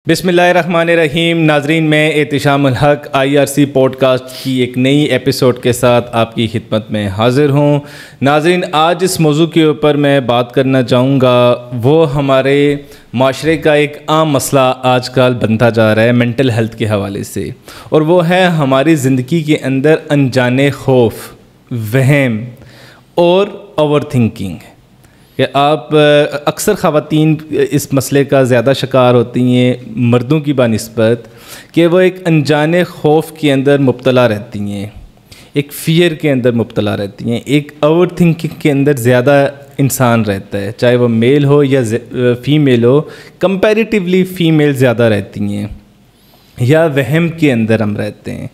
بسم اللہ الرحمن الرحیم. ناظرین، میں احتشام الحق IRC پوڈ کاسٹ کی ایک نئی ایپیسوڈ کے ساتھ آپ کی خدمت میں حاضر ہوں. ناظرین، آج اس موضوع کے اوپر میں بات کرنا چاہوں گا، وہ ہمارے معاشرے کا ایک عام مسئلہ آج کل بنتا جا رہا ہے مینٹل ہیلتھ کے حوالے سے، اور وہ ہے ہماری زندگی کے اندر انجانے خوف، وہم اور اوور تھنکنگ. کہ آپ اکثر خواتین اس مسئلے کا زیادہ شکار ہوتی ہیں مردوں کی بنسبت، کہ وہ ایک انجانے خوف کے اندر مبتلا رہتی ہیں، ایک فیئر کے اندر مبتلا رہتی ہیں، ایک اوور تھنکنگ کے اندر زیادہ انسان رہتا ہے، چاہے وہ میل ہو یا فیمیل ہو. کمپیریٹیولی فیمیل زیادہ رہتی ہیں، یا وہم کے اندر ہم رہتے ہیں.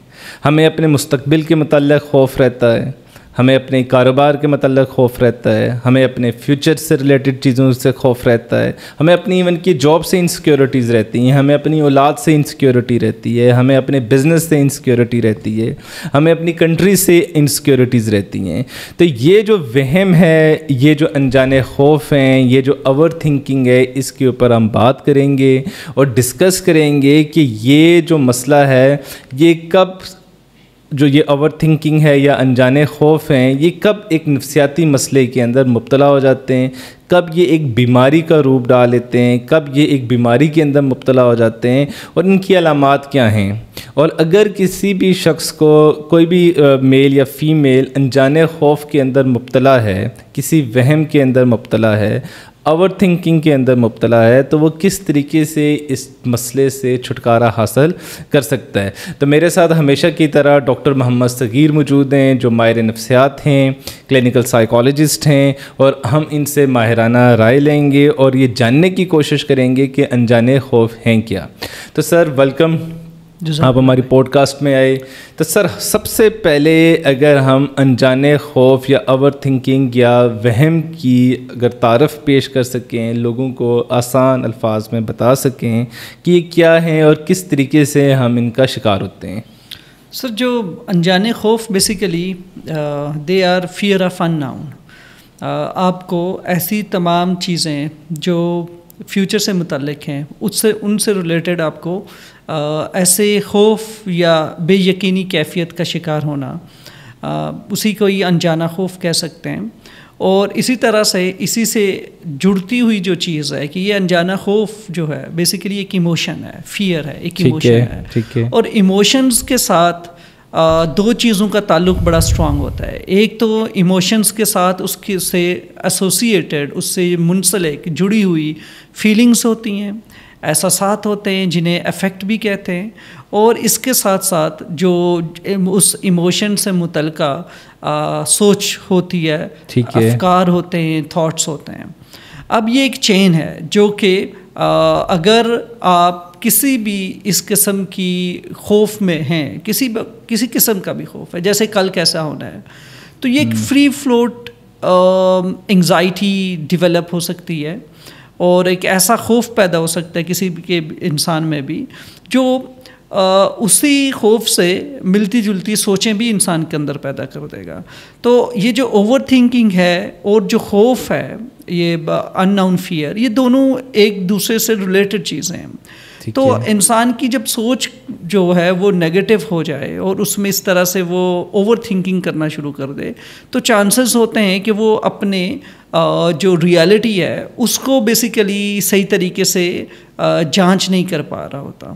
ہمیں اپنے مستقبل کے متعلق خوف رہتا ہے، ہمیں اپنے کاروبار کے متعلق خوف رہتا ہے، ہمیں اپنے فیوچر سے ریلیٹڈ چیزوں سے خوف رہتا ہے، ہمیں اپنی ایون کی جاب سے انسیکیورٹیز رہتی ہیں، ہمیں اپنی اولاد سے انسیکیورٹی رہتی ہے، ہمیں اپنے بزنس سے انسیکیورٹی رہتی ہے، ہمیں اپنی کنٹری سے انسیکیورٹیز رہتی ہیں. تو یہ جو وہم ہے، یہ جو انجانے خوف ہیں، یہ جو اوور تھنکنگ ہے، اس کے اوپر ہم بات کریں گے اور ڈسکس کریں گے کہ یہ جو مسئلہ ہے، یہ کب، جو یہ اوور تھنکنگ ہے یا انجانے خوف ہیں، یہ کب ایک نفسیاتی مسئلے کے اندر مبتلا ہو جاتے ہیں، کب یہ ایک بیماری کا روپ ڈال لیتے ہیں، کب یہ ایک بیماری کے اندر مبتلا ہو جاتے ہیں، اور ان کی علامات کیا ہیں. اور اگر کسی بھی شخص کو، کوئی بھی میل یا فیمیل انجانے خوف کے اندر مبتلا ہے، کسی وہم کے اندر مبتلا ہے، اوور تھنکنگ کے اندر مبتلا ہے، تو وہ کس طریقے سے اس مسئلے سے چھٹکارا حاصل کر سکتا ہے. تو میرے ساتھ ہمیشہ کی طرح ڈاکٹر محمد صغیر موجود ہیں، جو ماہر نفسیات ہیں، کلینکل سائیکالوجسٹ ہیں، اور ہم ان سے ماہرانہ رائے لیں گے اور یہ جاننے کی کوشش کریں گے کہ انجانے خوف ہیں کیا. تو سر، ویلکم، آپ ہماری پوڈ کاسٹ میں آئے. تو سر، سب سے پہلے اگر ہم انجانے خوف یا اوور تھنکنگ یا وہم کی اگر تعارف پیش کر سکیں، لوگوں کو آسان الفاظ میں بتا سکیں کہ یہ کیا ہیں اور کس طریقے سے ہم ان کا شکار ہوتے ہیں. سر، جو انجانے خوف basically they are fear of unknown. آپ کو ایسی تمام چیزیں جو فیوچر سے متعلق ہیں، ان سے ریلیٹڈ آپ کو ایسے خوف یا بے یقینی کیفیت کا شکار ہونا، اسی کو یہ انجانا خوف کہہ سکتے ہیں. اور اسی طرح سے اسی سے جڑتی ہوئی جو چیز ہے کہ یہ انجانا خوف جو ہے بیسیکلی ایک ایموشن ہے، فیئر ہے، ایک ایموشن ہے. اور ایموشنز کے ساتھ دو چیزوں کا تعلق بڑا اسٹرانگ ہوتا ہے. ایک تو ایموشنز کے ساتھ اس کے سے ایسوسیٹیڈ، اس سے منسلک جڑی ہوئی فیلنگز ہوتی ہیں، احساسات ہوتے ہیں جنہیں افیکٹ بھی کہتے ہیں، اور اس کے ساتھ ساتھ جو اس ایموشن سے متعلقہ سوچ ہوتی ہے، افکار ہوتے ہیں، تھاٹس ہوتے ہیں. اب یہ ایک چین ہے جو کہ اگر آپ کسی بھی اس قسم کی خوف میں ہیں، کسی قسم کا بھی خوف ہے، جیسے کل کیسا ہونا ہے، تو یہ ایک فری فلوٹ انگزائٹی ڈیولپ ہو سکتی ہے، اور ایک ایسا خوف پیدا ہو سکتا ہے کسی کے انسان میں بھی، جو اسی خوف سے ملتی جلتی سوچیں بھی انسان کے اندر پیدا کر دے گا. تو یہ جو اوور تھنکنگ ہے اور جو خوف ہے، یہ ان نون فیئر، یہ دونوں ایک دوسرے سے ریلیٹڈ چیزیں ہیں. تو انسان کی جب سوچ جو ہے وہ نیگیٹو ہو جائے اور اس میں اس طرح سے وہ اوور تھنکنگ کرنا شروع کر دے، تو چانسز ہوتے ہیں کہ وہ اپنے جو ریالٹی ہے اس کو بیسیکلی صحیح طریقے سے جانچ نہیں کر پا رہا ہوتا.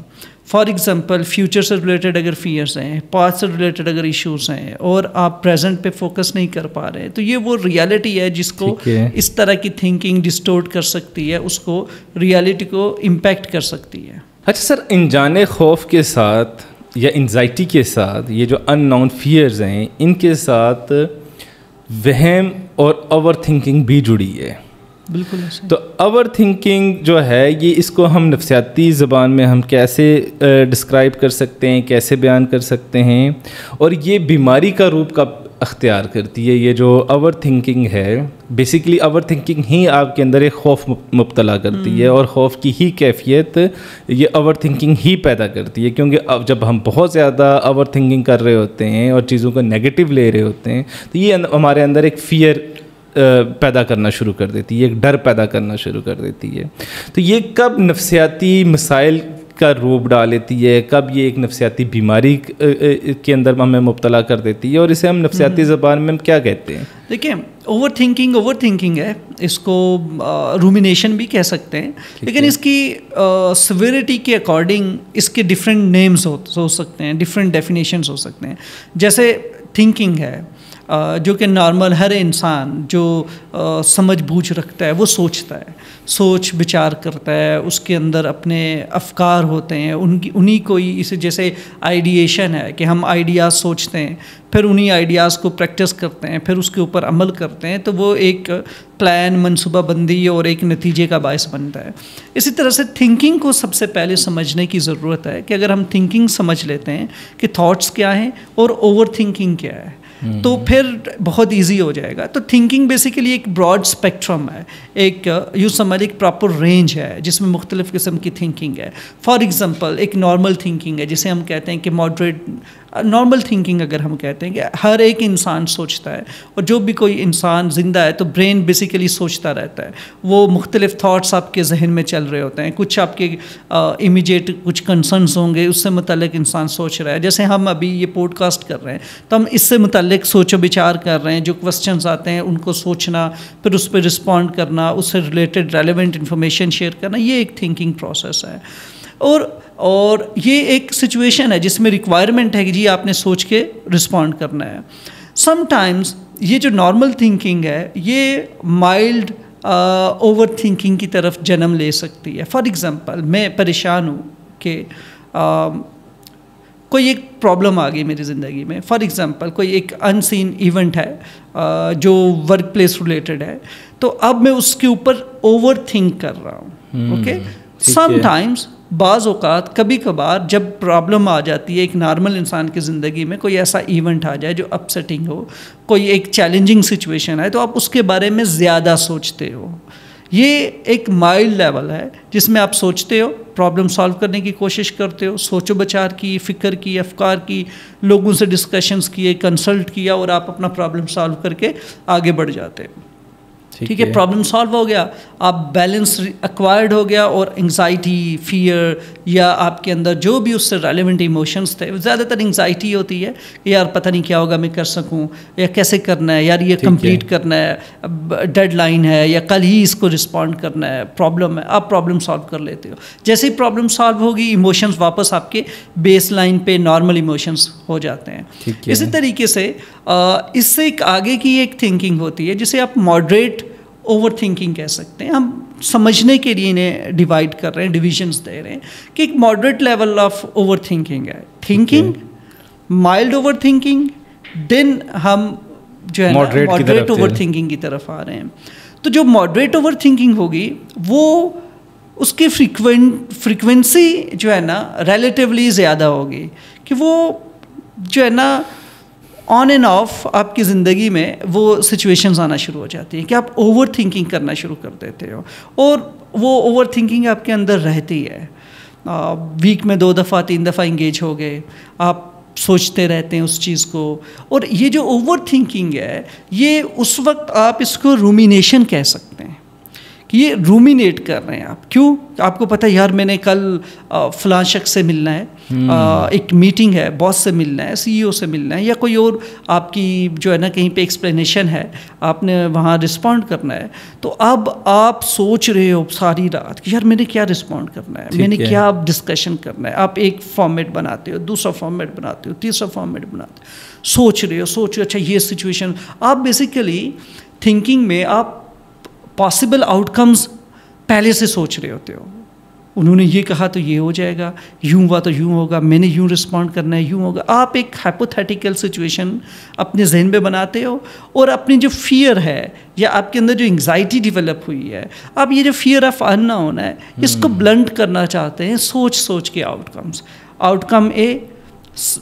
فار ایگزامپل، فیوچر سے ریلیٹڈ اگر فیئرس ہیں، پاسٹ سے ریلیٹڈ اگر ایشوز ہیں، اور آپ پریزنٹ پہ فوکس نہیں کر پا رہے، تو یہ وہ ریالٹی ہے جس کو اس طرح کی تھنکنگ ڈسٹورٹ کر سکتی ہے، اس کو ریالٹی کو امپیکٹ کر سکتی ہے. اچھا سر، انجانے خوف کے ساتھ یا انزائٹی کے ساتھ یہ جو ان نون فیئرز ہیں، ان کے ساتھ وہم اور اوور تھنکنگ بھی جڑی ہے. بالکل ایسے. تو اوور تھنکنگ جو ہے، یہ اس کو ہم نفسیاتی زبان میں ہم کیسے ڈسکرائب کر سکتے ہیں، کیسے بیان کر سکتے ہیں، اور یہ بیماری کا روپ کب اختیار کرتی ہے؟ یہ جو اوور تھنکنگ ہے، بیسیکلی اوور تھنکنگ ہی آپ کے اندر ایک خوف مبتلا کرتی ہے، اور خوف کی ہی کیفیت یہ اوور تھنکنگ ہی پیدا کرتی ہے. کیونکہ اب جب ہم بہت زیادہ اوور تھنکنگ کر رہے ہوتے ہیں اور چیزوں کو نیگیٹو لے رہے ہوتے ہیں، تو یہ ہمارے اندر ایک فیئر پیدا کرنا شروع کر دیتی ہے، ایک ڈر پیدا کرنا شروع کر دیتی ہے. تو یہ کب نفسیاتی مسائل کا روپ ڈال لیتی ہے, کب یہ ایک نفسیاتی بیماری کے اندر ہمیں مبتلا کر دیتی ہے, اور اسے ہم نفسیاتی زبان میں ہم کیا کہتے ہیں؟ دیکھیں اوور تھنکنگ ہے, اس کو رومینیشن بھی کہہ سکتے ہیں, لیکن اس کی سویریٹی کے اکارڈنگ اس کے ڈفرینٹ نیمز ہو سکتے ہیں, ڈفرینٹ ڈیفینیشنز ہو سکتے ہیں. جیسے تھنکنگ ہے جو کہ نارمل ہر انسان جو سمجھ بوجھ رکھتا ہے وہ سوچتا ہے, سوچ بچار کرتا ہے, اس کے اندر اپنے افکار ہوتے ہیں, انہی کو ہی اسے جیسے آئیڈیشن ہے کہ ہم آئیڈیاز سوچتے ہیں, پھر انہی آئیڈیاز کو پریکٹس کرتے ہیں, پھر اس کے اوپر عمل کرتے ہیں, تو وہ ایک پلان, منصوبہ بندی اور ایک نتیجے کا باعث بنتا ہے. اسی طرح سے تھنکنگ کو سب سے پہلے سمجھنے کی ضرورت ہے کہ اگر ہم تھنکنگ سمجھ لیتے ہیں کہ تھاٹس کیا ہیں اور اوور تھنکنگ کیا ہے, تو پھر بہت ایزی ہو جائے گا. تو تھنکنگ بیسیکلی ایک براڈ اسپیکٹرم ہے, ایک یوں سمجھ ایک پراپر رینج ہے جس میں مختلف قسم کی تھنکنگ ہے. فار ایگزامپل ایک نارمل تھنکنگ ہے جسے ہم کہتے ہیں کہ ماڈریٹ نارمل تھنکنگ اگر ہم کہتے ہیں کہ ہر ایک انسان سوچتا ہے, اور جو بھی کوئی انسان زندہ ہے تو برین بیسیکلی سوچتا رہتا ہے, وہ مختلف تھاٹس آپ کے ذہن میں چل رہے ہوتے ہیں, کچھ آپ کے امیجیٹ کچھ کنسرنس ہوں گے, اس سے متعلق انسان سوچ رہا ہے. جیسے ہم ابھی یہ پوڈ کاسٹ کر رہے ہیں تو ہم اس سے متعلق سوچ و بچار کر رہے ہیں, جو کوسچنز آتے ہیں ان کو سوچنا, پھر اس پہ رسپونڈ کرنا, اس سے ریلیٹڈ ریلیونٹ انفارمیشن شیئر کرنا, یہ ایک تھنکنگ پروسیس ہے. اور یہ ایک سچویشن ہے جس میں ریکوائرمنٹ ہے کہ جی آپ نے سوچ کے رسپونڈ کرنا ہے. سم ٹائمز یہ جو نارمل تھنکنگ ہے یہ مائلڈ اوور تھنکنگ کی طرف جنم لے سکتی ہے. فار ایگزامپل میں پریشان ہوں کہ کوئی ایک پرابلم آ گئی میری زندگی میں. فار ایگزامپل کوئی ایک ان سین ایونٹ ہے جو ورک پلیس ریلیٹڈ ہے, تو اب میں اس کے اوپر اوور تھنک کر رہا ہوں. اوکے, سم ٹائمز بعض اوقات کبھی کبھار جب پرابلم آ جاتی ہے ایک نارمل انسان کی زندگی میں, کوئی ایسا ایونٹ آ جائے جو اپسیٹنگ ہو, کوئی ایک چیلنجنگ سچویشن ہے, تو آپ اس کے بارے میں زیادہ سوچتے ہو. یہ ایک مائلڈ لیول ہے جس میں آپ سوچتے ہو, پرابلم سالو کرنے کی کوشش کرتے ہو, سوچ و بچار کی, فکر کی, افکار کی, لوگوں سے ڈسکشنز کیے, کنسلٹ کیا, اور آپ اپنا پرابلم سالو کر کے آگے بڑھ جاتے ہو. ٹھیک ہے, پرابلم سالو ہو گیا, آپ بیلنس ایکوائرڈ ہو گیا, اور انگزائٹی, فیئر یا آپ کے اندر جو بھی اس سے ریلیونٹ ایموشنس تھے, زیادہ تر انگزائٹی ہوتی ہے کہ یار پتہ نہیں کیا ہوگا, میں کر سکوں یا کیسے کرنا ہے, یار یہ کمپلیٹ کرنا ہے, ڈیڈ لائن ہے, یا کل ہی اس کو رسپونڈ کرنا ہے, پرابلم ہے, آپ پرابلم سالو کر لیتے ہو. جیسے ہی پرابلم سالو ہوگی ایموشنس واپس آپ کے بیس لائن پہ نارمل ایموشنس ہو جاتے ہیں. اسی طریقے سے اس سے ایک آگے کی ایک تھنکنگ ہوتی ہے جسے آپ ماڈریٹ اوور تھنکنگ کہہ سکتے ہیں. ہم سمجھنے کے لیے انہیں ڈیوائڈ کر رہے ہیں, ڈویژنس دے رہے ہیں کہ ایک moderate level of over thinking ہے, تھنکنگ, مائلڈ اوور تھنکنگ, دین ہم جو ہے ماڈریٹ اوور تھنکنگ کی طرف آ رہے ہیں. تو جو ماڈریٹ اوور تھنکنگ ہوگی وہ اس کی فریکوینسی جو ہے نا ریلیٹیولی زیادہ ہوگی, کہ وہ جو ہے نا آن اینڈ آف آپ کی زندگی میں وہ سچویشنز آنا شروع ہو جاتی ہیں کہ آپ اوور تھنکنگ کرنا شروع کر دیتے ہو, اور وہ اوور تھنکنگ آپ کے اندر رہتی ہے. ویک میں 2 دفعہ 3 دفعہ انگیج ہو گئے, آپ سوچتے رہتے ہیں اس چیز کو. اور یہ جو اوور تھنکنگ ہے یہ اس وقت آپ اس کو رومینیشن کہہ سکتے ہیں کہ یہ رومینیٹ کر رہے ہیں آپ. کیوں؟ آپ کو پتہ ہے یار میں نے کل فلاں شخص سے ملنا ہے, ایک میٹنگ ہے, باس سے ملنا ہے, سی ای او سے ملنا ہے, یا کوئی اور آپ کی جو ہے نا کہیں پہ ایکسپلینیشن ہے, آپ نے وہاں رسپونڈ کرنا ہے. تو اب آپ سوچ رہے ہو ساری رات کہ یار میں نے کیا رسپونڈ کرنا ہے, میں نے کیا ڈسکشن کرنا ہے. آپ ایک فارمیٹ بناتے ہو, دوسرا فارمیٹ بناتے ہو, تیسرا فارمیٹ بناتے ہو, سوچ رہے ہو اچھا یہ سچویشن. آپ بیسیکلی تھنکنگ میں آپ پاسبل آؤٹ کمز پہلے سے سوچ رہے ہوتے ہو. انہوں نے یہ کہا تو یہ ہو جائے گا, یوں ہوا تو یوں ہوگا, میں نے یوں رسپونڈ کرنا ہے, یوں ہوگا. آپ ایک ہائپوتھیٹیکل سچویشن اپنے ذہن میں بناتے ہو, اور اپنی جو فیئر ہے یا آپ کے اندر جو انگزائٹی ڈیولپ ہوئی ہے, آپ یہ جو فیئر آف ان نون ہے اس کو بلنٹ کرنا چاہتے ہیں سوچ کے آؤٹ کم اے.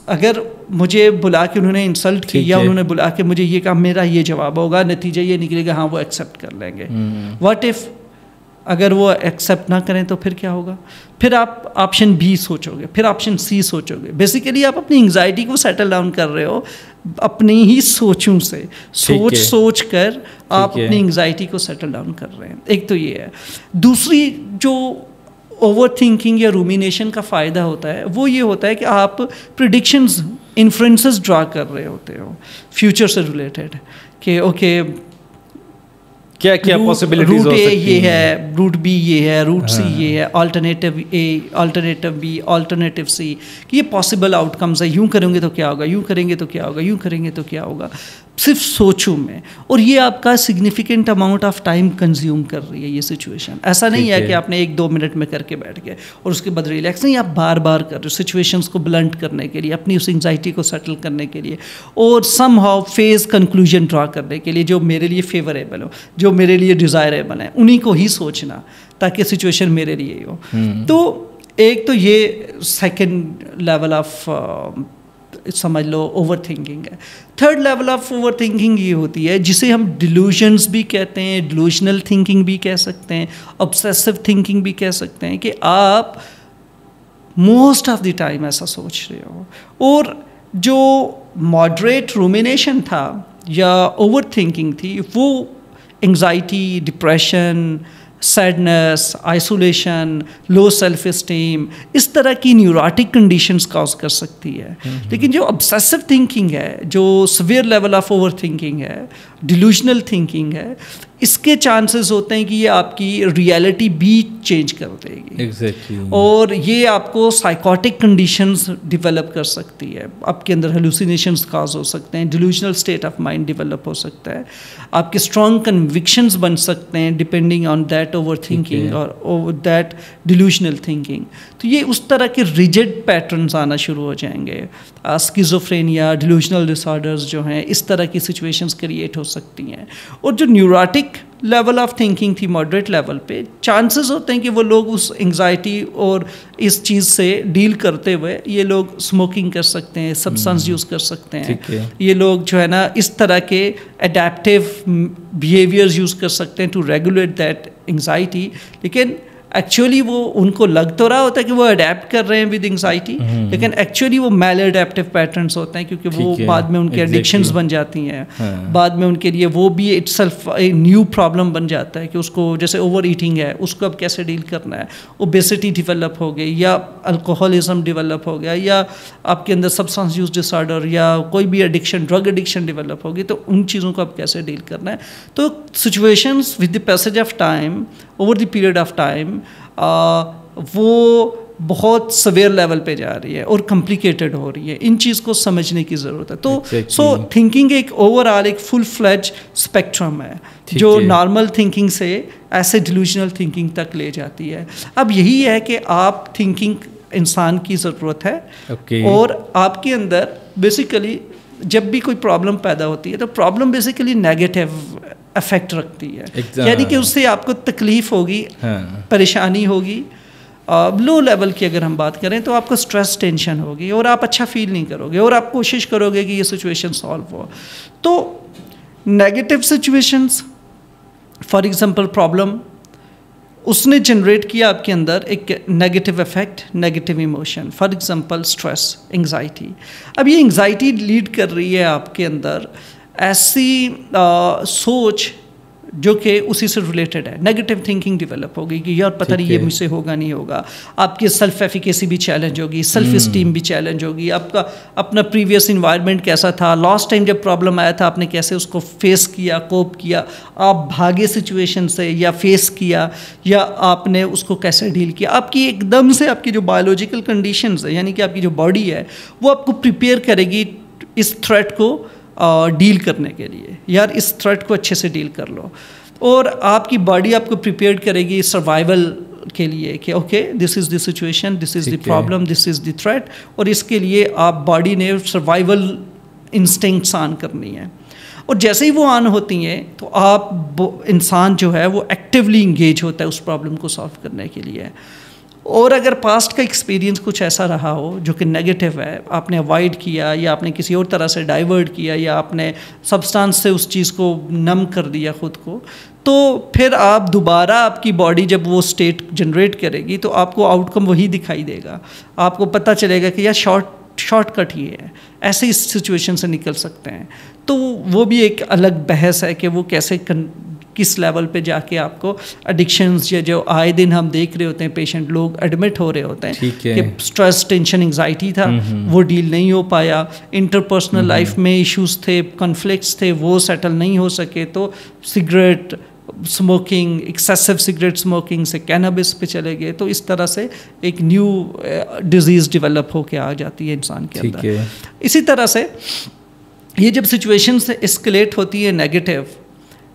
اگر مجھے بلا کے انہوں نے انسلٹ کی, یا انہوں نے بلا کے مجھے یہ کہا میرا یہ جواب ہوگا, نتیجہ یہ نکلے گا ہاں وہ ایکسیپٹ کر لیں گے. واٹ ایف اگر وہ ایکسیپٹ نہ کریں تو پھر کیا ہوگا؟ پھر آپ آپشن بی سوچو گے, پھر آپشن سی سوچو گے. بیسیکلی آپ اپنی انگزائٹی کو سیٹل ڈاؤن کر رہے ہو اپنی ہی سوچوں سے, سوچ کر آپ اپنی انگزائٹی کو سیٹل ڈاؤن کر رہے ہیں. ایک تو یہ ہے. دوسری جو اوور تھنکنگ یا رومینیشن کا فائدہ ہوتا ہے وہ یہ ہوتا ہے کہ آپ پریڈکشنز انفرنسز ڈرا کر رہے ہوتے ہو فیوچر سے ریلیٹڈ کہ اوکے کیا پاسبلٹیز روٹ اے یہ ہے, روٹ بی یہ ہے, روٹ سی یہ ہے, alternative A, alternative B, alternative C, کہ یہ پاسبل آؤٹ کمز ہے, یوں کریں گے تو کیا ہوگا, یوں کریں گے تو کیا ہوگا, یوں کریں گے تو کیا ہوگا, صرف سوچوں میں. اور یہ آپ کا significant amount of time consume کر رہی ہے یہ سچویشن. ایسا نہیں ہے کہ آپ نے 1-2 منٹ میں کر کے بیٹھ گئے اور اس کے بعد ریلیکس, نہیں, آپ بار بار کر رہے ہو سچویشنس کو بلنٹ کرنے کے لیے, اپنی اس انگزائٹی کو سیٹل کرنے کے لیے, اور سم ہاؤ فیز کنکلوژن ڈرا کرنے کے لیے جو میرے لیے فیوریبل ہو, جو میرے لیے ڈیزائریبل ہے, انہیں کو ہی سوچنا تاکہ سچویشن میرے لیے ہو. تو ایک تو یہ سیکنڈ لیول آف سمجھ لو اوور تھنکنگ ہے. Third level of over thinking یہ ہوتی ہے جسے ہم ڈیلوژنس بھی کہتے ہیں, ڈیلوژنل تھنکنگ بھی کہہ سکتے ہیں, obsessive تھنکنگ بھی کہہ سکتے ہیں, کہ آپ موسٹ آف دی ٹائم ایسا سوچ رہے ہو. اور جو ماڈریٹ رومینیشن تھا یا اوور تھنکنگ تھی وہ anxiety, depression, sadness, isolation, low self esteem, اس طرح کی نیوروٹک کنڈیشنز کاز کر سکتی ہے. لیکن جو obsessive تھنکنگ ہے, جو severe level of over thinking ہے, ڈیلوژنل تھنکنگ ہے, اس کے چانسز ہوتے ہیں کہ یہ آپ کی ریئلٹی بھی چینج کر دے گی. اور یہ آپ کو سائیکوٹک کنڈیشنز ڈیولپ کر سکتی ہے, آپ کے اندر ہیلوسینیشنز کاز ہو سکتے ہیں, delusional state of mind develop ہو سکتا ہے, آپ کے اسٹرانگ کنوکشنز بن سکتے ہیں depending on that over thinking اور دیٹ ڈیلوژنل تھنکنگ. تو یہ اس طرح کے ریجڈ پیٹرنز آنا شروع ہو جائیں گے. اسکیزوفرینیا, ڈیلوژنل ڈس آرڈرز جو ہیں, اس طرح کی سچویشنز کریٹ ہو سکتی ہیں. اور جو نیوروٹک لیول آف تھنکنگ تھی ماڈریٹ لیول پہ, چانسز ہوتے ہیں کہ وہ لوگ اس انگزائٹی اور اس چیز سے ڈیل کرتے ہوئے یہ لوگ اسموکنگ کر سکتے ہیں, سبسٹنس یوز کر سکتے ہیں, یہ لوگ جو ہے نا اس طرح کے اڈیپٹیو بیہیویئرز یوز کر سکتے ہیں ٹو ریگولیٹ دیٹ انگزائٹی. لیکن ایکچولی وہ ان کو لگ تو رہا ہوتا ہے کہ وہ اڈیپٹ کر رہے ہیں ود انگزائٹی, لیکن ایکچولی وہ میل اڈیپٹیو پیٹرنس ہوتے ہیں, کیونکہ وہ بعد میں ان کے ایڈکشنز بن جاتی ہیں, بعد میں ان کے لیے وہ بھی اٹ سیلف نیو پرابلم بن جاتا ہے کہ اس کو, جیسے اوور ایٹنگ ہے, اس کو اب کیسے ڈیل کرنا ہے, اوبیسٹی ڈیولپ ہو گئی, یا الکوہولزم ڈیولپ ہو گیا, یا آپ کے اندر سبسٹنس یوز ڈس آرڈر, یا کوئی بھی ایڈکشن, ڈرگ ایڈکشن ڈیولپ ہوگی, تو ان چیزوں کو اب کیسے ڈیل کرنا ہے. تو situations with the passage of time, over the period of time, وہ بہت سویئر لیول پہ جا رہی ہے اور کمپلیکیٹڈ ہو رہی ہے. ان چیز کو سمجھنے کی ضرورت ہے. تو سو تھنکنگ ایک اوور آل ایک فل فلیج اسپیکٹرم ہے جو نارمل تھنکنگ سے ایسے ڈیلوژنل تھنکنگ تک لے جاتی ہے. اب یہی ہے کہ آپ تھنکنگ انسان کی ضرورت ہے, اور آپ کے اندر بیسیکلی جب بھی کوئی پرابلم پیدا ہوتی ہے تو پرابلم بیسیکلی نیگیٹو افیکٹ رکھتی ہے, یعنی کہ اس سے آپ کو تکلیف ہوگی, پریشانی ہوگی. لو لیول کی اگر ہم بات کریں تو آپ کو اسٹریس, ٹینشن ہوگی, اور آپ اچھا فیل نہیں کرو گے, اور آپ کوشش کرو گے کہ یہ سچویشن سالو ہو. تو negative situations, for example problem, اس نے جنریٹ کیا آپ کے اندر ایک negative affect, negative emotion, for example stress, anxiety. اب یہ انگزائٹی لیڈ کر رہی ہے آپ کے اندر ایسی سوچ جو کہ اسی سے ریلیٹڈ ہے. نیگیٹو تھنکنگ ڈیولپ ہوگی کہ یار پتہ نہیں یہ مجھ سے ہوگا نہیں ہوگا. آپ کی سیلف ایفیکیسی بھی چیلنج ہوگی, سیلف اسٹیم بھی چیلنج ہوگی. آپ کا اپنا پریویس انوائرمنٹ کیسا تھا, لاسٹ ٹائم جب پرابلم آیا تھا آپ نے کیسے اس کو فیس کیا, کوپ کیا, آپ بھاگے سچویشن سے یا فیس کیا, یا آپ نے اس کو کیسے ڈیل کیا. آپ کی ایک دم سے آپ کی جو بایولوجیکل کنڈیشنز ہے, یعنی کہ آپ کی جو باڈی ہے, وہ آپ کو پریپیئر کرے گی اس تھریٹ کو ڈیل کرنے کے لیے. یار اس تھریٹ کو اچھے سے ڈیل کر لو, اور آپ کی باڈی آپ کو پریپیئر کرے گی سروائیول کے لیے کہ okay this is the situation, this is the problem, this is the threat, اور اس کے لیے آپ باڈی نے سروائیول انسٹنکٹس آن کرنی ہے. اور جیسے ہی وہ آن ہوتی ہیں تو آپ انسان جو ہے وہ ایکٹیولی انگیج ہوتا ہے اس پرابلم کو سالو کرنے کے لیے. اور اگر پاسٹ کا ایکسپیرینس کچھ ایسا رہا ہو جو کہ نیگیٹو ہے, آپ نے اوائڈ کیا, یا آپ نے کسی اور طرح سے ڈائیورٹ کیا, یا آپ نے سبسٹانس سے اس چیز کو نم کر دیا خود کو, تو پھر آپ دوبارہ آپ کی باڈی جب وہ اسٹیٹ جنریٹ کرے گی تو آپ کو آؤٹ کم وہی دکھائی دے گا. آپ کو پتہ چلے گا کہ یار شارٹ کٹ ہی ہے, ایسے اس سچویشن سے نکل سکتے ہیں. تو وہ بھی ایک الگ بحث ہے کہ وہ کس لیول پہ جا کے آپ کو ایڈکشنز جو آئے دن ہم دیکھ رہے ہوتے ہیں پیشنٹ لوگ ایڈمٹ ہو رہے ہوتے ہیں کہ اسٹریس ٹینشن انگزائٹی تھا وہ ڈیل نہیں ہو پایا, انٹرپرسنل لائف میں ایشوز تھے, کنفلکٹس تھے, وہ سیٹل نہیں ہو سکے تو cigarette smoking, excessive cigarette smoking سے کینابس پہ چلے گئے, تو اس طرح سے ایک نیو ڈیزیز ڈیولپ ہو کے آ جاتی ہے انسان کے اندر. اسی طرح سے یہ جب سچویشن سے اسکلیٹ ہوتی ہے negative,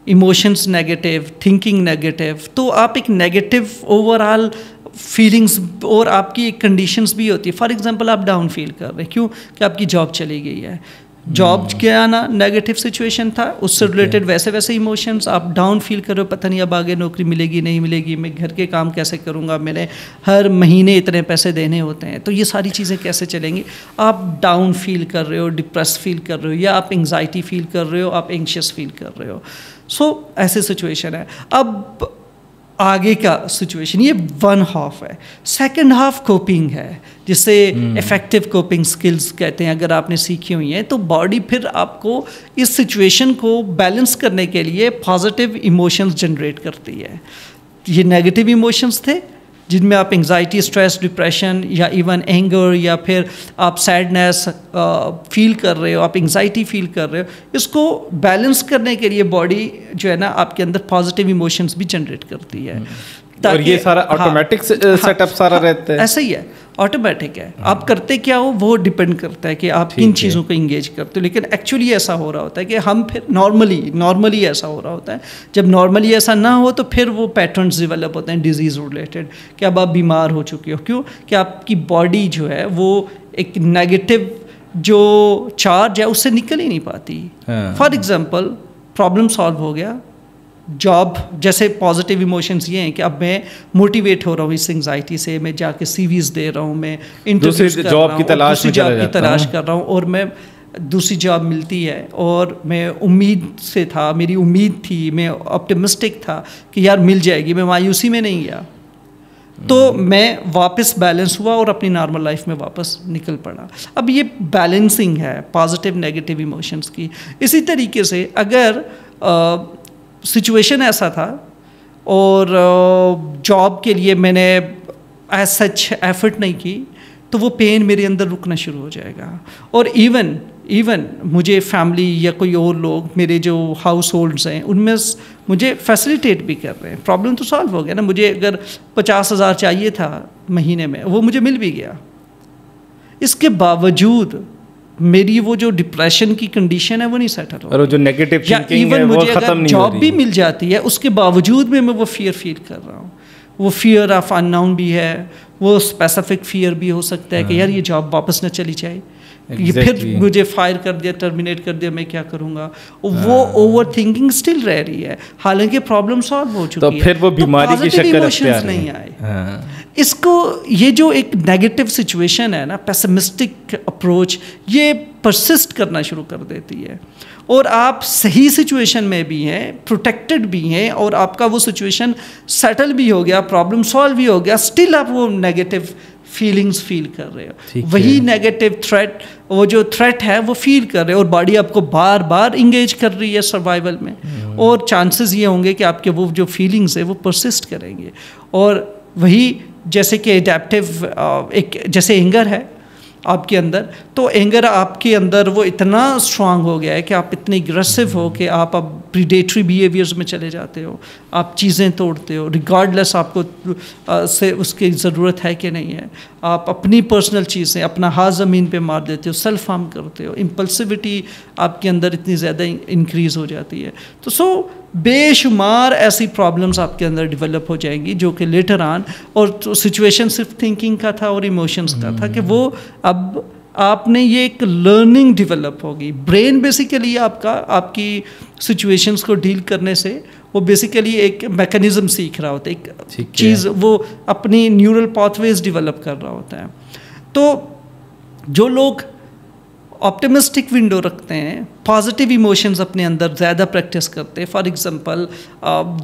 emotions negative, thinking negative, تو آپ ایک نیگیٹو اوور آل فیلنگس اور آپ کی ایک کنڈیشنز بھی ہوتی ہے. فار ایگزامپل آپ ڈاؤن فیل کر رہے ہیں, کیوں کہ آپ کی جاب چلی گئی ہے, جاب کے آنا نیگیٹو سچویشن تھا, اس سے ریلیٹڈ ویسے ایموشنس, آپ ڈاؤن فیل کر رہے ہو, پتہ نہیں اب آگے نوکری ملے گی نہیں ملے گی, میں گھر کے کام کیسے کروں گا, میں نے ہر مہینے اتنے پیسے دینے ہوتے ہیں, تو یہ ساری چیزیں کیسے چلیں گی. آپ ڈاؤن فیل کر رہے ہو, ڈپریس فیل کر رہے ہو, یا آپ انگزائٹی فیل کر رہے ہو, آپ اینکشیس فیل کر رہے ہو. سو ایسے سچویشن ہے. اب آگے کا سچویشن یہ ون ہاف ہے. سیکنڈ ہاف کوپنگ ہے, جسے افیکٹو کوپنگ سکلز کہتے ہیں. اگر آپ نے سیکھی ہوئی ہیں تو باڈی پھر آپ کو اس سچویشن کو بیلنس کرنے کے لیے پازیٹیو ایموشنز جنریٹ کرتی ہے. یہ نیگیٹو ایموشنز تھے جن میں آپ انگزائٹی, اسٹریس, ڈپریشن یا ایون اینگر, یا پھر آپ سیڈنیس فیل کر رہے ہو, آپ انگزائٹی فیل کر رہے ہو, اس کو بیلنس کرنے کے لیے باڈی جو ہے نا آپ کے اندر پازیٹیو ایموشنز بھی جنریٹ کرتی ہے. اور یہ سارا آٹومیٹک سیٹ اپ سارا رہتا ہے, ایسا ہی ہے, آٹومیٹک ہے. آپ کرتے کیا ہو وہ ڈپینڈ کرتا ہے کہ آپ کن چیزوں کو انگیج کرتے ہو. لیکن ایکچولی ایسا ہو رہا ہوتا ہے کہ ہم پھر نارملی ایسا ہو رہا ہوتا ہے. جب نارملی ایسا نہ ہو تو پھر وہ پیٹرنز ڈیولپ ہوتے ہیں ڈیزیز ریلیٹڈ, کہ اب آپ بیمار ہو چکے ہو. کیوں کہ آپ کی باڈی جو ہے وہ ایک نیگیٹو جو چارج ہے اس سے نکل ہی نہیں پاتی. فار ایگزامپل پرابلم سالو ہو گیا, جاب جیسے پازیٹیو ایموشنز یہ ہیں کہ اب میں موٹیویٹ ہو رہا ہوں اس انگزائٹی سے, میں جا کے سی ویز دے رہا ہوں, میں انٹرویوز کر رہا ہوں, دوسری جاب کی تلاش کر رہا ہوں, اور میں دوسری جاب ملتی ہے, اور میں امید سے تھا, میری امید تھی, میں آپٹمسٹک تھا کہ یار مل جائے گی, میں مایوسی میں نہیں گیا, تو میں واپس بیلنس ہوا اور اپنی نارمل لائف میں واپس نکل پڑا. اب یہ بیلنسنگ ہے پازیٹیو نیگیٹو ایموشنز کی. اسی طریقے سے اگر سچویشن ایسا تھا اور جاب کے لیے میں نے ایز سچ ایفرٹ نہیں کی, تو وہ پین میرے اندر رکنا شروع ہو جائے گا. اور ایون مجھے فیملی یا کوئی اور لوگ میرے جو ہاؤس ہولڈس ہیں ان میں مجھے فیسیلیٹیٹ بھی کر رہے ہیں. پرابلم تو سالو ہو گیا نا, مجھے اگر 50,000 چاہیے تھا مہینے میں, وہ مجھے مل بھی گیا. اس کے باوجود میری وہ جو ڈپریشن کی کنڈیشن ہے وہ نہیں سیٹل ہو, اور جو نیگیٹو تھنکنگ ہے وہ ختم نہیں ہو رہی. جاب بھی مل جاتی ہے, اس کے باوجود میں وہ فیئر فیل کر رہا ہوں. وہ فیئر آف ان نون بھی ہے, وہ اسپیسیفک فیئر بھی ہو سکتا ہے کہ یار یہ جاب واپس نہ چلی جائے, یہ پھر مجھے فائر کر دیا, ٹرمینیٹ کر دیا, میں کیا کروں گا. وہ اوور تھنکنگ اسٹل رہ رہی ہے, حالانکہ پرابلم سالو ہو چکی ہے, تو پھر وہ بیماری کی شکل اختیار نہیں آئے. اس کو یہ جو ایک نیگیٹو سچویشن ہے نا, پیسمسٹک اپروچ, یہ پرسسٹ کرنا شروع کر دیتی ہے. اور آپ صحیح سچویشن میں بھی ہیں, پروٹیکٹڈ بھی ہیں, اور آپ کا وہ سچویشن سیٹل بھی ہو گیا, پرابلم سالو بھی ہو گیا, اسٹل آپ وہ نیگیٹو فیلنگس فیل کر رہے ہو, وہی نیگیٹو تھریٹ, وہ جو تھریٹ ہے وہ فیل کر رہے ہو, اور باڈی آپ کو بار بار انگیج کر رہی ہے سروائیول میں, اور چانسز یہ ہوں گے کہ آپ کے وہ جو فیلنگس ہیں وہ پرسسٹ کریں گے. اور وہی جیسے کہ اڈیپٹیو ایک جیسے اینگر ہے آپ کے اندر, تو اینگر آپ کے اندر وہ اتنا اسٹرانگ ہو گیا ہے کہ آپ اتنے اگریسو ہو کہ آپ اب پریڈیٹری بیہیویئرز میں چلے جاتے ہو, آپ چیزیں توڑتے ہو ریگارڈ لیس آپ کو سے اس کی ضرورت ہے کہ نہیں ہے, آپ اپنی پرسنل چیزیں, اپنا ہاتھ زمین پہ مار دیتے ہو, سیلف ہارم کرتے ہو, امپلسیوٹی آپ کے اندر اتنی زیادہ انکریز ہو جاتی ہے. تو بے شمار ایسی پرابلمس آپ کے اندر ڈیولپ ہو جائیں گی جو کہ لیٹر آن, اور سچویشن صرف تھنکنگ کا تھا اور ایموشنس کا تھا, کہ وہ اب آپ نے یہ ایک لرننگ ڈیولپ ہوگی. برین بیسیکلی آپ کی سچویشنس کو ڈیل کرنے سے وہ بیسیکلی ایک میکانزم سیکھ رہا ہوتا ہے, ایک چیز وہ اپنی نیورل پاتھ ویز ڈیولپ کر رہا ہوتا ہے. تو جو لوگ آپٹمسٹک ونڈو رکھتے ہیں پازیٹیو ایموشنز اپنے اندر زیادہ پریکٹس کرتے ہیں. فار ایگزامپل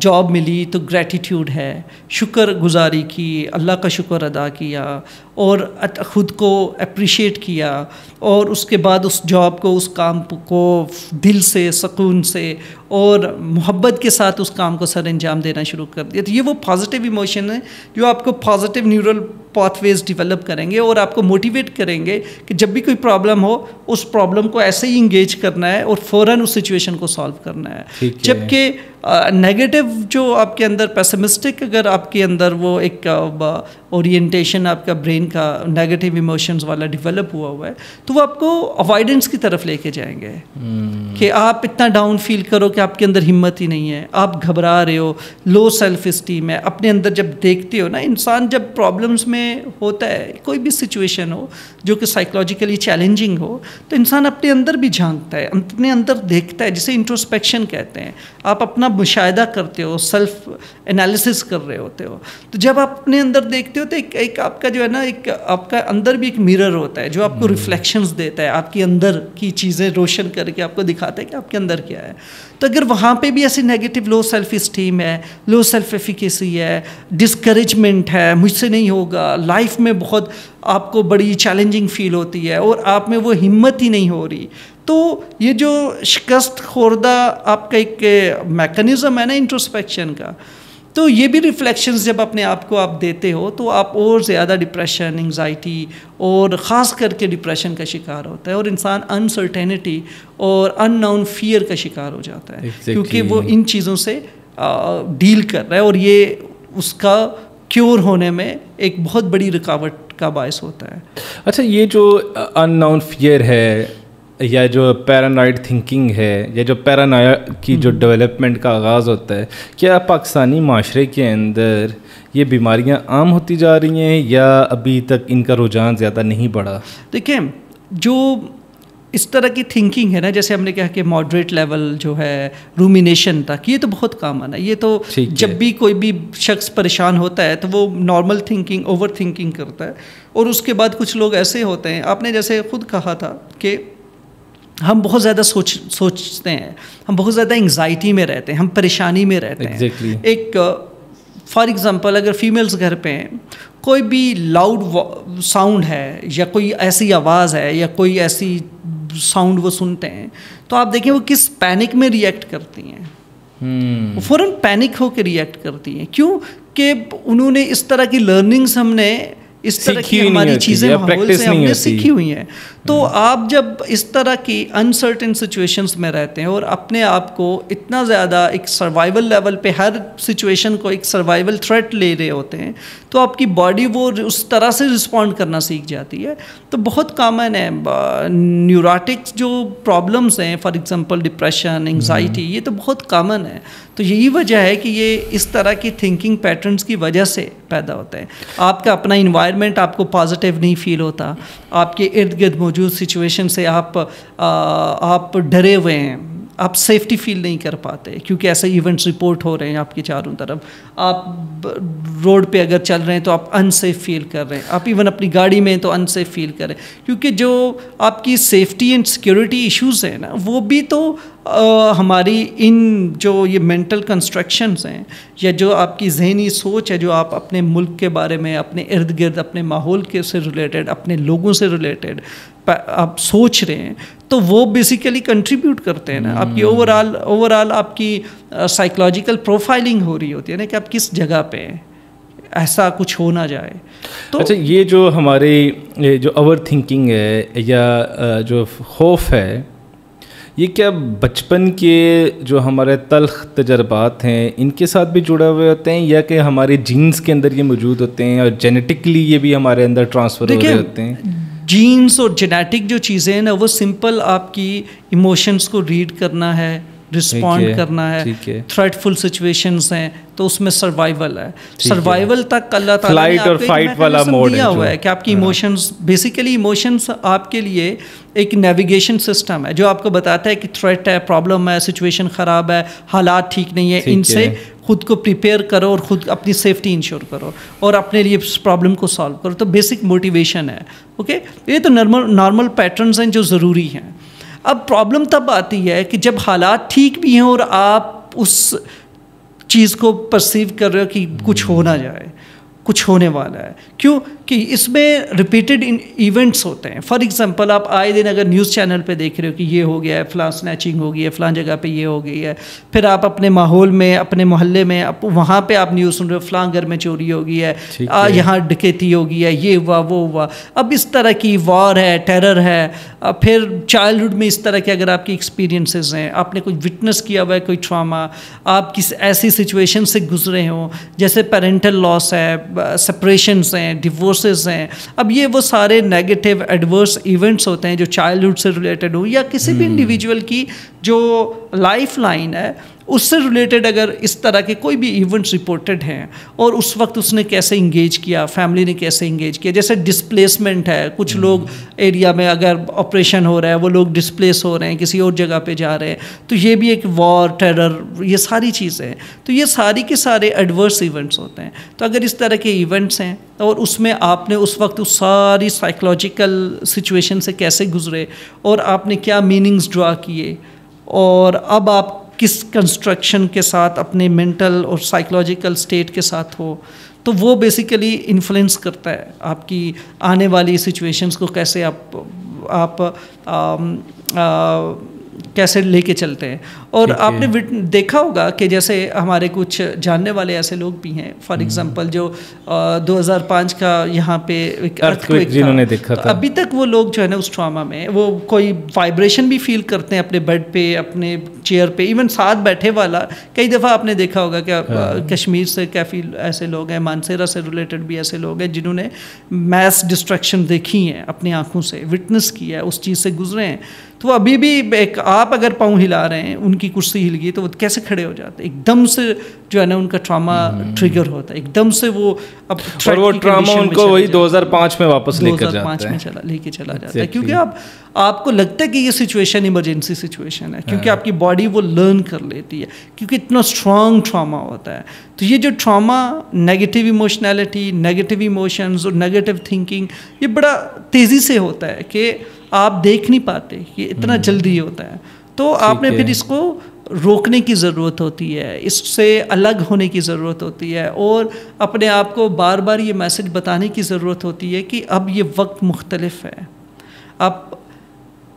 جاب ملی تو گریٹیٹیوڈ ہے, شکر گزاری کی, اللہ کا شکر ادا کیا اور خود کو اپریشیٹ کیا, اور اس کے بعد اس جاب کو, اس کام کو دل سے, سکون سے اور محبت کے ساتھ اس کام کو سر انجام دینا شروع کر دیا. تو یہ وہ پازیٹیو ایموشن ہے جو آپ کو پازیٹیو نیورل پاتھ ویز ڈیولپ کریں گے اور آپ کو موٹیویٹ کریں گے کہ جب بھی کوئی پرابلم ہو اس پرابلم کو ایسے ہی انگیج کرنا ہے اور فوراً اس سچویشن کو سالو کرنا ہے. جبکہ نیگیٹو جو آپ کے اندر پیسمسٹک اگر آپ کے اندر وہ ایک اورینٹیشن آپ کا برین کا نیگیٹو ایموشنز والا ڈیولپ ہوا ہے تو وہ آپ کو اوائڈنس کی طرف لے کے جائیں گے کہ آپ اتنا ڈاؤن فیل کرو کہ آپ کے اندر ہمت ہی نہیں ہے, آپ گھبرا رہے ہو, لو سیلف اسٹیم ہے اپنے اندر. جب دیکھتے ہو نا انسان جب پرابلمس میں ہوتا ہے, کوئی بھی سچویشن ہو جو کہ سائیکولوجیکلی چیلنجنگ ہو, تو انسان اپنے اندر بھی جھانکتا ہے, اپنے اندر دیکھتا ہے, جسے انٹروسپیکشن کہتے ہیں. آپ اپنا مشاہدہ کرتے ہو, سیلف انالیسس کر رہے ہوتے ہو. تو جب آپ اپنے اندر دیکھتے ہو تو ایک آپ کا جو ہے نا ایک آپ کا اندر بھی ایک میرر ہوتا ہے جو آپ کو ریفلیکشنز دیتا ہے, آپ کے اندر کی چیزیں روشن کر کے آپ کو دکھاتا ہے کہ آپ کے اندر کیا ہے. تو اگر وہاں پہ بھی ایسی نیگیٹو لو سیلف اسٹیم ہے, لو سیلف ایفیکیسی ہے, ڈسکریجمنٹ ہے, مجھ سے نہیں ہوگا, لائف میں بہت آپ کو بڑی چیلنجنگ فیل ہوتی ہے اور آپ میں وہ ہمت ہی نہیں ہو رہی, تو یہ جو شکست خوردہ آپ کا ایک میکانزم ہے نا انٹروسپیکشن کا, تو یہ بھی ریفلیکشنز جب اپنے آپ کو آپ دیتے ہو تو آپ اور زیادہ ڈپریشن, انگزائٹی اور خاص کر کے ڈپریشن کا شکار ہوتا ہے اور انسان انسرٹینٹی اور ان نون فیئر کا شکار ہو جاتا ہے کیونکہ وہ ان چیزوں سے ڈیل کر رہا ہے اور یہ اس کا کیور ہونے میں ایک بہت بڑی رکاوٹ کا باعث ہوتا ہے. اچھا, یہ جو ان نون فیئر ہے یا جو پیرانوائڈ تھنکنگ ہے یا جو پیرانویا کی جو ڈیولپمنٹ کا آغاز ہوتا ہے, کیا پاکستانی معاشرے کے اندر یہ بیماریاں عام ہوتی جا رہی ہیں یا ابھی تک ان کا رجحان زیادہ نہیں بڑھا؟ دیکھیں, جو اس طرح کی تھنکنگ ہے نا, جیسے ہم نے کہا کہ ماڈریٹ لیول جو ہے رومینیشن تک, یہ تو بہت کامن ہے. یہ تو جب بھی کوئی بھی شخص پریشان ہوتا ہے تو وہ نارمل تھنکنگ, اوور تھنکنگ کرتا ہے, اور اس کے بعد کچھ لوگ ایسے ہوتے ہیں, آپ نے جیسے خود کہا تھا کہ ہم بہت زیادہ سوچتے ہیں, ہم بہت زیادہ انگزائٹی میں رہتے ہیں, ہم پریشانی میں رہتے ہیں. ایک فار ایگزامپل اگر فیمیلز گھر پہ ہیں, کوئی بھی لاؤڈ ساؤنڈ ہے یا کوئی ایسی آواز ہے یا کوئی ایسی ساؤنڈ وہ سنتے ہیں تو آپ دیکھیں وہ کس پینک میں ریئیکٹ کرتی ہیں, وہ فوراً پینک ہو کے ریئیکٹ کرتی ہیں. کیوں کہ انہوں نے اس طرح کی لرننگز ہم نے اس طرح کی ہماری چیزیں ماحول سے ہم نے سیکھی ہوئی ہیں. تو آپ جب اس طرح کی انسرٹن سچویشنز میں رہتے ہیں اور اپنے آپ کو اتنا زیادہ ایک سروائیول لیول پہ ہر سچویشن کو ایک سروائیول تھریٹ لے رہے ہوتے ہیں, تو آپ کی باڈی وہ اس طرح سے رسپونڈ کرنا سیکھ جاتی ہے. تو بہت کامن ہے نیوراٹکس جو پرابلمس ہیں, فار ایگزامپل ڈپریشن, انگزائٹی, یہ تو بہت کامن ہے. تو یہی وجہ ہے کہ یہ اس طرح کی تھنکنگ پیٹرنس کی وجہ سے پیدا ہوتا ہے. آپ کا اپنا انوائرمنٹ آپ کو پازیٹیو نہیں فیل ہوتا, آپ کے ارد گرد موجود سچویشن سے آپ ڈرے ہوئے ہیں, آپ سیفٹی فیل نہیں کر پاتے کیونکہ ایسے ایونٹس رپورٹ ہو رہے ہیں آپ کے چاروں طرف. آپ روڈ پہ اگر چل رہے ہیں تو آپ ان سیف فیل کر رہے ہیں, آپ ایون اپنی گاڑی میں تو ان سیف فیل کر رہے ہیں, کیونکہ جو آپ کی سیفٹی اینڈ سیکیورٹی ایشوز ہیں نا, وہ بھی تو ہماری ان جو یہ مینٹل کنسٹرکشنز ہیں یا جو آپ کی ذہنی سوچ ہے, جو آپ اپنے ملک کے بارے میں, اپنے ارد گرد, اپنے ماحول کے سے ریلیٹڈ, اپنے لوگوں سے ریلیٹڈ آپ سوچ رہے ہیں, تو وہ بیسیکلی کنٹریبیوٹ کرتے ہیں نا. آپ کی اوور آل آپ کی سائیکولوجیکل پروفائلنگ ہو رہی ہوتی ہے نا کہ آپ کس جگہ پہ ہیں, ایسا کچھ ہو نہ جائے. تو اچھا, یہ جو ہماری جو اوور تھنکنگ ہے یا جو خوف ہے, یہ کیا بچپن کے جو ہمارے تلخ تجربات ہیں ان کے ساتھ بھی جڑے ہوئے ہوتے ہیں یا کہ ہمارے جینز کے اندر یہ موجود ہوتے ہیں اور جینیٹکلی یہ بھی ہمارے اندر ٹرانسفر ہو رہے ہوتے ہیں؟ جینز اور جینیٹک جو چیزیں ہیں نا, وہ سمپل آپ کی ایموشنس کو ریڈ کرنا ہے, رسپونڈ کرنا ہے. تھریٹ فل سچویشنز ہیں تو اس میں سروائیول ہے. سروائیول تک اللہ تعالیٰ نے آپ کو ایک میکانزم دیا ہوا ہے کہ آپ کی ایموشنز, بیسیکلی ایموشنز آپ کے لیے ایک نیویگیشن سسٹم ہے جو آپ کو بتاتا ہے کہ تھریٹ ہے, پرابلم ہے, سچویشن خراب ہے, حالات ٹھیک نہیں ہے, ان سے خود کو پریپیئر کرو اور خود اپنی سیفٹی انشور کرو اور اپنے لیے اس پرابلم کو سالو کرو. تو بیسک موٹیویشن ہے. اوکے, یہ تو نارمل پیٹرنز ہیں جو ضروری ہیں. اب پرابلم تب آتی ہے کہ جب حالات ٹھیک بھی ہیں اور آپ اس چیز کو پرسیو کر رہے ہو کہ کچھ ہو نہ جائے، کچھ ہونے والا ہے. کیوں کہ اس میں ریپیٹڈ ایونٹس ہوتے ہیں. فار ایگزامپل آپ آئے دن اگر نیوز چینل پہ دیکھ رہے ہو کہ یہ ہو گیا ہے، فلاں سنیچنگ ہو گئی ہے، فلاں جگہ پہ یہ ہو گئی ہے، پھر آپ اپنے ماحول میں، اپنے محلے میں، وہاں پہ آپ نیوز سن رہے ہو فلاں گھر میں چوری ہو گئی ہے، یہاں ڈکیتی ہو گئی ہے، یہ ہوا وہ ہوا. اب اس طرح کی وار ہے، ٹیرر ہے. پھر چائلڈہڈ میں اس طرح کے اگر آپ کی ایکسپیرینسز ہیں، آپ نے کوئی وٹنس کیا ہوا ہے، کوئی ٹراما، آپ کس ایسی سچویشن سے گزرے ہوں جیسے پیرنٹل لاس ہے، سپریشنز ہیں، ڈیورسز ہیں. اب یہ وہ سارے نیگیٹو ایڈورس ایونٹس ہوتے ہیں جو چائلڈہڈ سے ریلیٹڈ ہوں یا کسی بھی انڈیویجول کی جو لائف لائن ہے اس سے ریلیٹڈ. اگر اس طرح کے کوئی بھی ایونٹس رپورٹڈ ہیں اور اس وقت اس نے کیسے انگیج کیا، فیملی نے کیسے انگیج کیا، جیسے ڈسپلیسمنٹ ہے، کچھ لوگ ایریا میں اگر آپریشن ہو رہا ہے وہ لوگ ڈسپلیس ہو رہے ہیں، کسی اور جگہ پہ جا رہے ہیں، تو یہ بھی ایک وار، ٹیرر، یہ ساری چیزیں ہیں. تو یہ ساری کے سارے ایڈورس ایونٹس ہوتے ہیں. تو اگر اس طرح کے ایونٹس ہیں اور اس میں آپ نے اس وقت اس ساری سائیکولوجیکل سچویشن سے کیسے گزرے اور آپ نے کیا میننگز ڈرا کیے اور اب آپ کس کنسٹرکشن کے ساتھ اپنے مینٹل اور سائیکولوجیکل اسٹیٹ کے ساتھ ہو، تو وہ بیسیکلی انفلوئنس کرتا ہے آپ کی آنے والی سچویشنس کو، کیسے آپ کیسے لے کے چلتے ہیں. اور آپ نے دیکھا ہوگا کہ جیسے ہمارے کچھ جاننے والے ایسے لوگ بھی ہیں، فار ایگزامپل جو 2005 کا یہاں پہ ارتھکویک تھا، ابھی تک وہ لوگ جو ہے نا اس ٹراما میں وہ کوئی وائبریشن بھی فیل کرتے ہیں اپنے بیڈ پہ، اپنے چیئر پہ، ایون ساتھ بیٹھے والا. کئی دفعہ آپ نے دیکھا ہوگا کہ کشمیر سے کافی ایسے لوگ ہیں، مانسیرا سے ریلیٹڈ بھی ایسے لوگ ہیں جنہوں نے میس ڈسٹرکشن دیکھی ہیں اپنی آنکھوں سے، وٹنس کیا ہے، اس چیز سے گزرے ہیں. تو ابھی بھی ایک آپ اگر پاؤں ہلا رہے ہیں، ان کی کرسی ہل گئی تو وہ کیسے کھڑے ہو جاتے ہیں، ایک دم سے جو ہے نا ان کا ٹراما ٹریگر ہوتا ہے، ایک دم سے وہ اب اور وہ ٹراما ان کو وہی 2005 میں واپس لے کر جاتا ہے، 2005 میں لے کے چلا جاتا ہے. کیونکہ آپ کو لگتا ہے کہ یہ سچویشن ایمرجنسی سچویشن ہے، کیونکہ آپ کی باڈی وہ لرن کر لیتی ہے، کیونکہ اتنا اسٹرانگ ٹراما ہوتا ہے. تو یہ جو ٹراما، نیگیٹو ایموشنالٹی، نیگیٹو ایموشنز اور نیگیٹو تھنکنگ، یہ بڑا تیزی سے ہوتا ہے کہ آپ دیکھ نہیں پاتے، یہ اتنا جلدی ہوتا ہے. تو آپ نے پھر اس کو روکنے کی ضرورت ہوتی ہے، اس سے الگ ہونے کی ضرورت ہوتی ہے، اور اپنے آپ کو بار بار یہ میسج بتانے کی ضرورت ہوتی ہے کہ اب یہ وقت مختلف ہے. آپ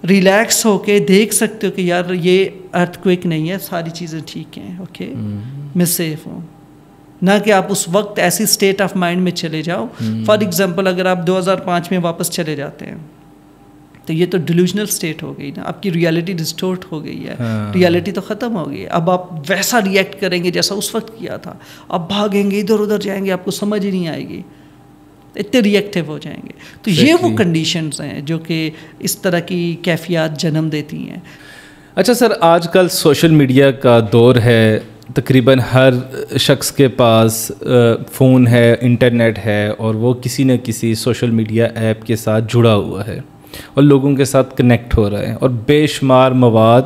ریلیکس ہو کے دیکھ سکتے ہو کہ یار یہ ارتھکویک نہیں ہے، ساری چیزیں ٹھیک ہیں، اوکے میں سیف ہوں. نہ کہ آپ اس وقت ایسی اسٹیٹ آف مائنڈ میں چلے جاؤ. فار ایگزامپل اگر آپ 2005 میں واپس چلے جاتے ہیں تو یہ تو ڈیلوژنل اسٹیٹ ہو گئی نا، آپ کی ریالٹی ڈسٹورٹ ہو گئی ہے، ریالٹی تو ختم ہو گئی ہے. اب آپ ویسا ریئیکٹ کریں گے جیسا اس وقت کیا تھا، آپ بھاگیں گے، ادھر ادھر جائیں گے، آپ کو سمجھ ہی نہیں آئے گی، اتنے ریئیکٹیو ہو جائیں گے. تو یہ وہ کنڈیشنز ہیں جو کہ اس طرح کی کیفیات جنم دیتی ہیں. اچھا سر، آج کل سوشل میڈیا کا دور ہے، تقریباً ہر شخص کے پاس فون ہے، انٹرنیٹ ہے، اور وہ کسی نہ کسی سوشل میڈیا ایپ کے ساتھ جڑا ہوا ہے اور لوگوں کے ساتھ کنیکٹ ہو رہا ہے، اور بے شمار مواد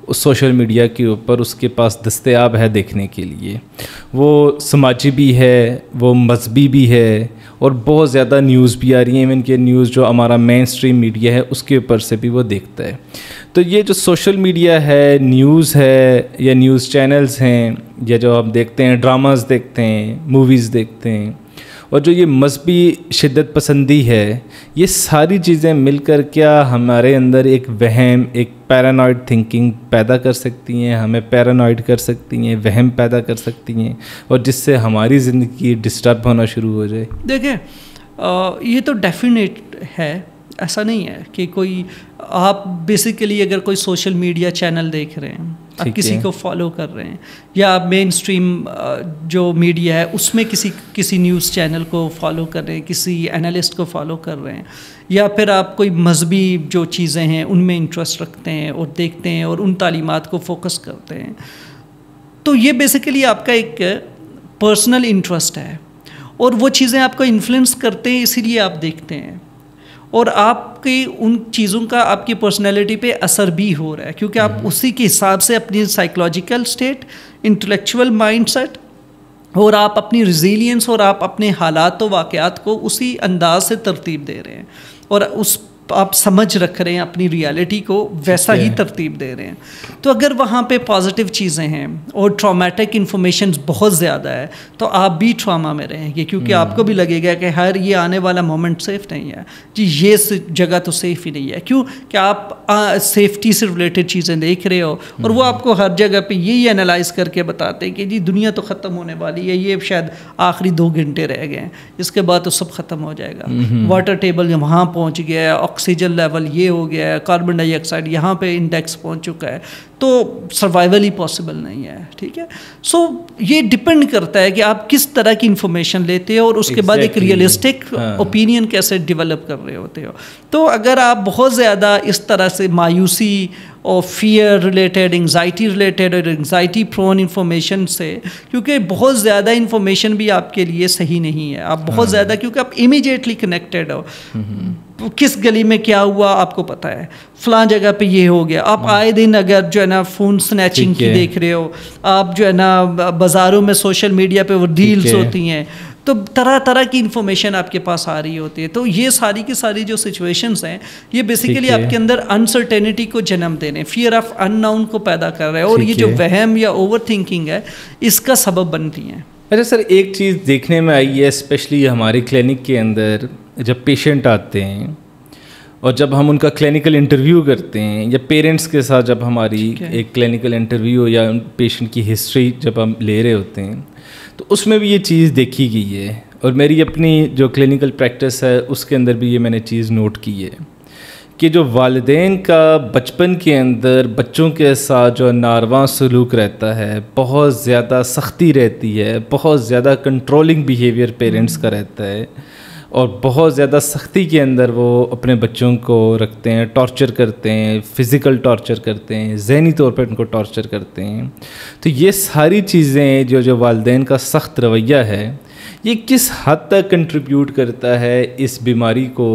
اس سوشل میڈیا کے اوپر اس کے پاس دستیاب ہے دیکھنے کے لیے. وہ سماجی بھی ہے، وہ مذہبی بھی ہے، اور بہت زیادہ نیوز بھی آ رہی ہیں. ایون کہ نیوز جو ہمارا مین اسٹریم میڈیا ہے اس کے اوپر سے بھی وہ دیکھتا ہے. تو یہ جو سوشل میڈیا ہے، نیوز ہے، یا نیوز چینلز ہیں، یا جو ہم دیکھتے ہیں ڈراماز دیکھتے ہیں، موویز دیکھتے ہیں، اور جو یہ مذہبی شدت پسندی ہے، یہ ساری چیزیں مل کر کیا ہمارے اندر ایک وہم، ایک پیرانوائڈ تھنکنگ پیدا کر سکتی ہیں، ہمیں پیرانوائڈ کر سکتی ہیں، وہم پیدا کر سکتی ہیں، اور جس سے ہماری زندگی ڈسٹرب ہونا شروع ہو جائے؟ دیکھیں یہ تو ڈیفینیٹ ہے، ایسا نہیں ہے کہ کوئی آپ بیسیکلی اگر کوئی سوشل میڈیا چینل دیکھ رہے ہیں، آپ کسی کو فالو کر رہے ہیں، یا آپ مین اسٹریم جو میڈیا ہے اس میں کسی نیوز چینل کو فالو کر رہے ہیں، کسی انالسٹ کو فالو کر رہے ہیں، یا پھر آپ کوئی مذہبی جو چیزیں ہیں ان میں انٹرسٹ رکھتے ہیں اور دیکھتے ہیں اور ان تعلیمات کو فوکس کرتے ہیں، تو یہ بیسیکلی آپ کا ایک پرسنل انٹرسٹ ہے، اور وہ چیزیں آپ کو انفلوئنس کرتے ہیں، اسی لیے آپ دیکھتے ہیں، اور آپ کی ان چیزوں کا آپ کی پرسنالٹی پہ اثر بھی ہو رہا ہے، کیونکہ آپ اسی کے حساب سے اپنی psychological state, intellectual mindset, اور آپ اپنی ریزیلینس اور آپ اپنے حالات و واقعات کو اسی انداز سے ترتیب دے رہے ہیں، اور اس آپ سمجھ رکھ رہے ہیں اپنی ریالٹی کو, ویسا ہی ترتیب دے رہے ہیں. تو اگر وہاں پہ پازیٹیو چیزیں ہیں اور ٹرامیٹک انفارمیشنز بہت زیادہ ہے تو آپ بھی ٹراما میں رہیں گے, کیونکہ آپ کو بھی لگے گا کہ ہر یہ آنے والا مومنٹ سیف نہیں ہے جی, یہ جگہ تو سیف ہی نہیں ہے. کیوں کہ آپ سیفٹی سے ریلیٹڈ چیزیں دیکھ رہے ہو اور وہ آپ کو ہر جگہ پہ یہی انالائز کر کے بتاتے ہیں کہ جی دنیا تو ختم ہونے والی ہے, یہ شاید آخری 2 گھنٹے رہ گئے ہیں, اس کے بعد تو سب ختم ہو جائے گا. واٹر ٹیبل وہاں پہنچ گیا ہے, آکسیجن لیول یہ ہو گیا ہے, کاربن ڈائی آکسائڈ یہاں پہ انڈیکس پہنچ چکا ہے, تو سروائیول ہی پاسبل نہیں ہے. ٹھیک ہے, سو یہ ڈپینڈ کرتا ہے کہ آپ کس طرح کی انفارمیشن لیتے ہو اور اس کے بعد ایک ریئلسٹک اوپینین کیسے ڈیولپ کر رہے ہوتے ہو. تو اگر آپ بہت زیادہ اس طرح سے مایوسی اور فیئر ریلیٹڈ, انگزائٹی ریلیٹڈ اور انگزائٹی پرون انفارمیشن سے, کیونکہ بہت زیادہ انفارمیشن بھی آپ کے لیے صحیح نہیں ہے. آپ بہت زیادہ, کیونکہ آپ امیجیٹلی کنیکٹڈ ہو, کس گلی میں کیا ہوا آپ کو پتہ ہے, فلاں جگہ پہ یہ ہو گیا. آپ آئے دن اگر جو ہے نا فون سنیچنگ کی دیکھ رہے ہو, آپ جو ہے نا بازاروں میں سوشل میڈیا پہ وہ ڈیلز ہوتی ہیں, تو طرح طرح کی انفارمیشن آپ کے پاس آ رہی ہوتی ہے. تو یہ ساری کی ساری جو سچویشنز ہیں یہ بیسیکلی آپ کے اندر انسرٹینٹی کو جنم دے رہے ہیں, فیئر آف ان نون کو پیدا کر رہے ہیں, اور یہ جو وہم یا اوور تھنکنگ ہے اس کا سبب بنتی ہیں. اچھا سر, ایک چیز دیکھنے میں آئی ہے اسپیشلی ہماری کلینک کے اندر, جب پیشنٹ آتے ہیں اور جب ہم ان کا کلینکل انٹرویو کرتے ہیں, یا پیرنٹس کے ساتھ جب ہماری ایک کلینکل انٹرویو یا پیشنٹ کی ہسٹری جب ہم لے رہے ہوتے ہیں, تو اس میں بھی یہ چیز دیکھی گئی ہے, اور میری اپنی جو کلینکل پریکٹس ہے اس کے اندر بھی یہ میں نے چیز نوٹ کی ہے کہ جو والدین کا بچپن کے اندر بچوں کے ساتھ جو نارواں سلوک رہتا ہے, بہت زیادہ سختی رہتی ہے, بہت زیادہ کنٹرولنگ بیہیویئر پیرنٹس کا رہتا ہے, اور بہت زیادہ سختی کے اندر وہ اپنے بچوں کو رکھتے ہیں, ٹارچر کرتے ہیں, فزیکل ٹارچر کرتے ہیں, ذہنی طور پر ان کو ٹارچر کرتے ہیں. تو یہ ساری چیزیں جو والدین کا سخت رویہ ہے, یہ کس حد تک کنٹریبیوٹ کرتا ہے اس بیماری کو,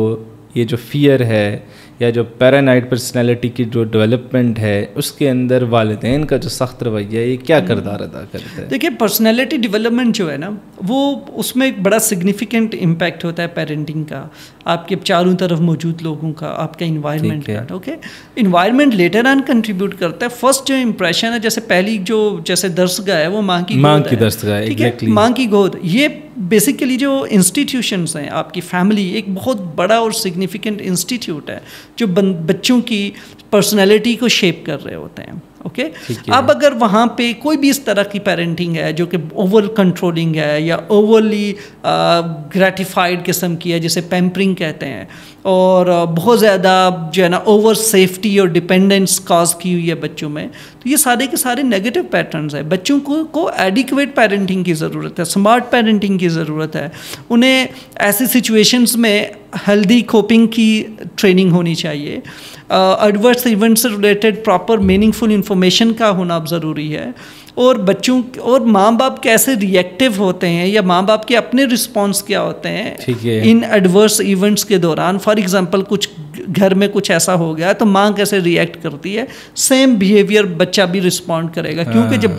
یہ جو فیئر ہے یا جو پیرانوئڈ پرسنالٹی کی جو ڈیولپمنٹ ہے اس کے اندر والدین کا جو سخت رویہ ہے یہ کیا کردار ادا کرتا ہے؟ دیکھیے پرسنالٹی ڈیولپمنٹ جو ہے نا وہ اس میں ایک بڑا سگنیفیکنٹ امپیکٹ ہوتا ہے پیرنٹنگ کا, آپ کے چاروں طرف موجود لوگوں کا, آپ کا انوائرمنٹ کا. Okay, environment later on contribute کرتا ہے. فرسٹ جو امپریشن ہے, جیسے پہلی جو جیسے درسگاہ ہے وہ ماں کی درسگاہ, ٹھیک ہے, ماں کی گود. یہ بیسیکلی جو انسٹیٹیوشنس ہیں, آپ کی فیملی ایک بہت بڑا اور سگنیفیکنٹ انسٹیٹیوٹ ہے جو بچوں کی پرسنالٹی کو شیپ کر رہے ہوتے ہیں. اوکے, اب اگر وہاں پہ کوئی بھی اس طرح کی پیرنٹنگ ہے جو کہ اوور کنٹرولنگ ہے یا اوورلی گریٹیفائڈ قسم کی ہے, جسے پیمپرنگ کہتے ہیں, اور بہت زیادہ جو ہے نا اوور سیفٹی اور ڈپینڈنس کاز کی ہوئی ہے بچوں میں, تو یہ سارے کے سارے نیگیٹو پیٹرنز ہیں. بچوں کو ایڈیکویٹ پیرنٹنگ کی ضرورت ہے, اسمارٹ پیرنٹنگ کی ضرورت ہے. انہیں ایسی سچویشنز میں ہیلدی کوپنگ کی ٹریننگ ہونی چاہیے. ایڈورس ایونٹ سے ریلیٹڈ پراپر میننگ فل انفارمیشن کا ہونا ضروری ہے. اور بچوں اور ماں باپ کیسے ریئیکٹیو ہوتے ہیں یا ماں باپ کے اپنے رسپانس کیا ہوتے ہیں ان ایڈورس ایونٹس کے دوران. فار ایگزامپل کچھ گھر میں کچھ ایسا ہو گیا تو ماں کیسے ریئیکٹ کرتی ہے, سیم بیہیویئر بچہ بھی رسپونڈ کرے گا, کیونکہ جب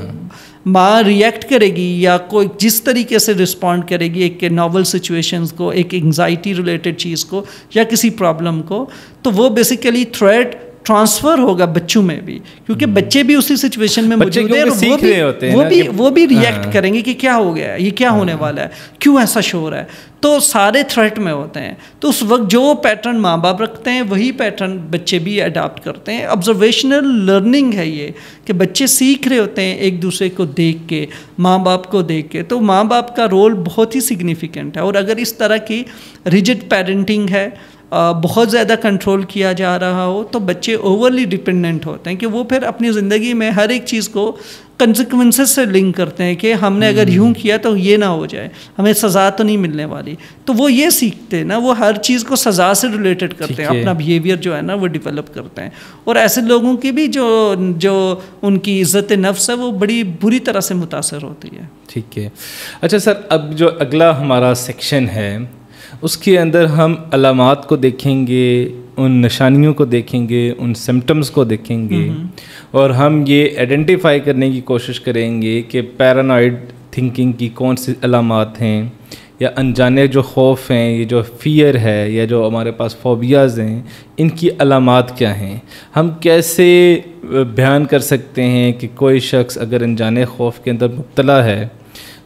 ماں ریئیکٹ کرے گی یا کوئی جس طریقے سے رسپونڈ کرے گی ایک ناول سچویشنز کو, ایک انگزائٹی ریلیٹڈ چیز کو یا کسی پرابلم کو, تو وہ بیسیکلی تھریٹ ٹرانسفر ہوگا بچوں میں بھی, کیونکہ بچے بھی اسی سچویشن میں موجود ہیں, وہ بھی ریئیکٹ کریں گے کہ کیا ہو گیا ہے, یہ کیا ہونے والا ہے, کیوں ایسا شور ہے, تو سارے تھریٹ میں ہوتے ہیں. تو اس وقت جو پیٹرن ماں باپ رکھتے ہیں وہی پیٹرن بچے بھی اڈاپٹ کرتے ہیں. آبزرویشنل لرننگ ہے یہ کہ بچے سیکھ رہے ہوتے ہیں ایک دوسرے کو دیکھ کے, ماں باپ کو دیکھ کے. تو ماں باپ کا رول بہت ہی سگنیفیکنٹ ہے. اور اگر اس طرح کی ریجڈ پیرنٹنگ ہے, بہت زیادہ کنٹرول کیا جا رہا ہو, تو بچے اوورلی ڈپینڈنٹ ہوتے ہیں کہ وہ پھر اپنی زندگی میں ہر ایک چیز کو کنسیکوینسز سے لنک کرتے ہیں کہ ہم نے اگر یوں کیا تو یہ نہ ہو جائے, ہمیں سزا تو نہیں ملنے والی. تو وہ یہ سیکھتے ہیں نا, وہ ہر چیز کو سزا سے ریلیٹڈ کرتے ہیں, اپنا بیہیویئر جو ہے نا وہ ڈیولپ کرتے ہیں. اور ایسے لوگوں کی بھی جو ان کی عزت نفس ہے وہ بڑی بری طرح سے متاثر ہوتی ہے. ٹھیک ہے. اچھا سر, اب جو اگلا ہمارا سیکشن ہے اس کے اندر ہم علامات کو دیکھیں گے, ان نشانیوں کو دیکھیں گے, ان سمٹمز کو دیکھیں گے, اور ہم یہ آئیڈینٹیفائی کرنے کی کوشش کریں گے کہ پیرانوئڈ تھنکنگ کی کون سی علامات ہیں یا انجانے جو خوف ہیں, یہ جو فیئر ہے یا جو ہمارے پاس فوبیاز ہیں, ان کی علامات کیا ہیں؟ ہم کیسے بیان کر سکتے ہیں کہ کوئی شخص اگر انجانے خوف کے اندر مبتلا ہے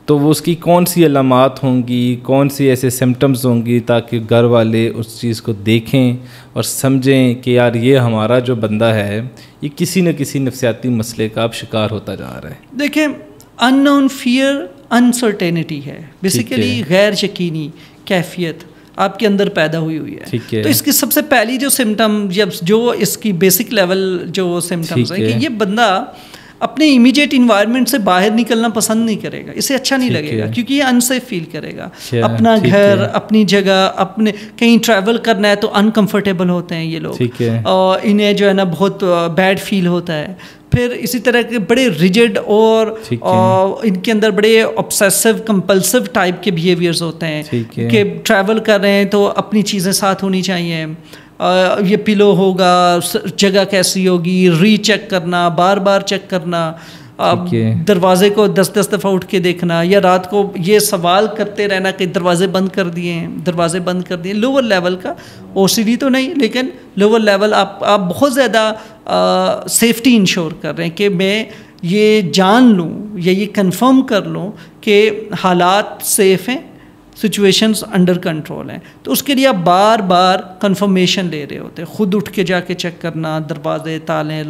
تو وہ اس کی کون سی علامات ہوں گی, کون سی ایسے سمٹمز ہوں گی تاکہ گھر والے اس چیز کو دیکھیں اور سمجھیں کہ یار یہ ہمارا جو بندہ ہے یہ کسی نہ کسی نفسیاتی مسئلے کا اب شکار ہوتا جا رہا ہے. دیکھیں, ان نون فیئر انسرٹینٹی ہے, بیسیکلی غیر یقینی کیفیت آپ کے اندر پیدا ہوئی ہے. تو اس کی سب سے پہلی جو سمٹم, جو اس کی بیسک لیول جو سمٹمز ہیں کہ یہ بندہ اپنے امیڈیٹ انوائرمنٹ سے باہر نکلنا پسند نہیں کرے گا, اسے اچھا نہیں لگے گا کیونکہ یہ انسیف فیل کرے گا. اپنا گھر, اپنی جگہ, اپنے کہیں ٹریول کرنا ہے تو انکمفرٹیبل ہوتے ہیں یہ لوگ, اور انہیں جو ہے نا بہت بیڈ فیل ہوتا ہے. پھر اسی طرح کے بڑے ریجڈ اور ان کے اندر بڑے آبسیسو کمپلسو ٹائپ کے بیہیویئرز ہوتے ہیں کہ ٹریول کر رہے ہیں تو اپنی چیزیں ساتھ ہونی چاہیے, یہ پلو ہوگا, جگہ کیسی ہوگی, ری چیک کرنا, بار بار چیک کرنا, دروازے کو 10 دفعہ اٹھ کے دیکھنا, یا رات کو یہ سوال کرتے رہنا کہ دروازے بند کر دیے ہیں. لوور لیول کا OCD تو نہیں, لیکن لوور لیول آپ بہت زیادہ سیفٹی انشور کر رہے ہیں کہ میں یہ جان لوں یا یہ کنفرم کر لوں کہ حالات سیف ہیں, سچویشنز انڈر کنٹرول ہیں. تو اس کے لیے آپ بار بار کنفرمیشن لے رہے ہوتے ہیں, خود اٹھ کے جا کے چیک کرنا, دروازے تالے